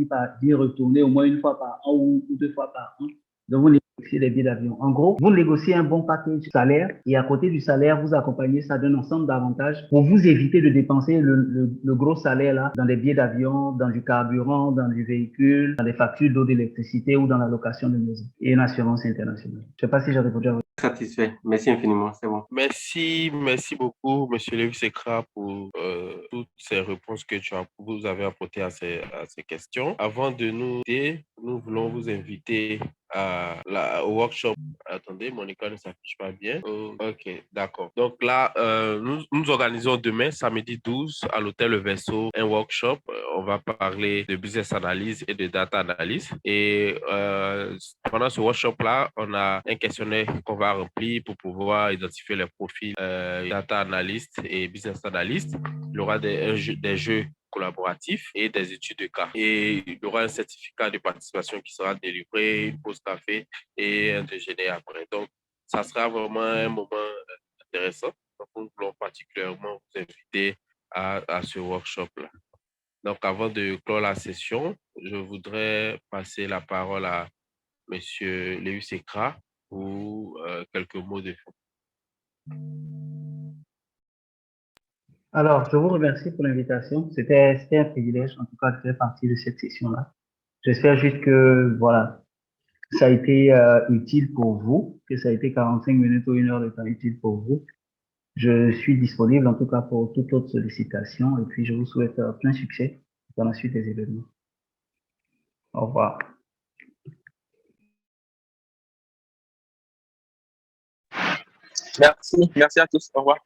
d'y retourner au moins une fois par an ou 2 fois par an. Donc, vous négociez les billets d'avion. En gros, vous négociez un bon package salaire et à côté du salaire, vous accompagnez ça d'un ensemble d'avantages pour vous éviter de dépenser le gros salaire là dans des billets d'avion, dans du carburant, dans du véhicule, dans des factures d'eau, d'électricité ou dans la location de maison et une assurance internationale. Je ne sais pas si j'ai répondu à votre question. Satisfait. Merci infiniment. C'est bon. Merci beaucoup, Monsieur Lewis Ekra, pour toutes ces réponses que vous avez apportées à ces questions. Avant de nous voulons vous inviter au workshop. Attendez, mon écran ne s'affiche pas bien. Oh, ok, d'accord. Donc là, nous organisons demain, samedi 12, à l'hôtel Le Verseau, un workshop. On va parler de business analyse et de data analyse. Et pendant ce workshop-là, on a un questionnaire qu'on va remplir pour pouvoir identifier les profils data analyst et business analyst. Il y aura des jeux collaboratifs et des études de cas. Et il y aura un certificat de participation qui sera délivré, une pause café et un déjeuner après. Donc, ça sera vraiment un moment intéressant. Donc, nous voulons particulièrement vous inviter à ce workshop-là. Donc, avant de clore la session, je voudrais passer la parole à M. Lewis Ekra pour quelques mots de fin. Alors, je vous remercie pour l'invitation. C'était un privilège, en tout cas, de faire partie de cette session-là. J'espère juste que, voilà, ça a été utile pour vous, que ça a été 45 minutes ou 1 heure de temps utile pour vous. Je suis disponible, en tout cas, pour toute autre sollicitation. Et puis, je vous souhaite plein succès dans la suite des événements. Au revoir. Merci à tous. Au revoir.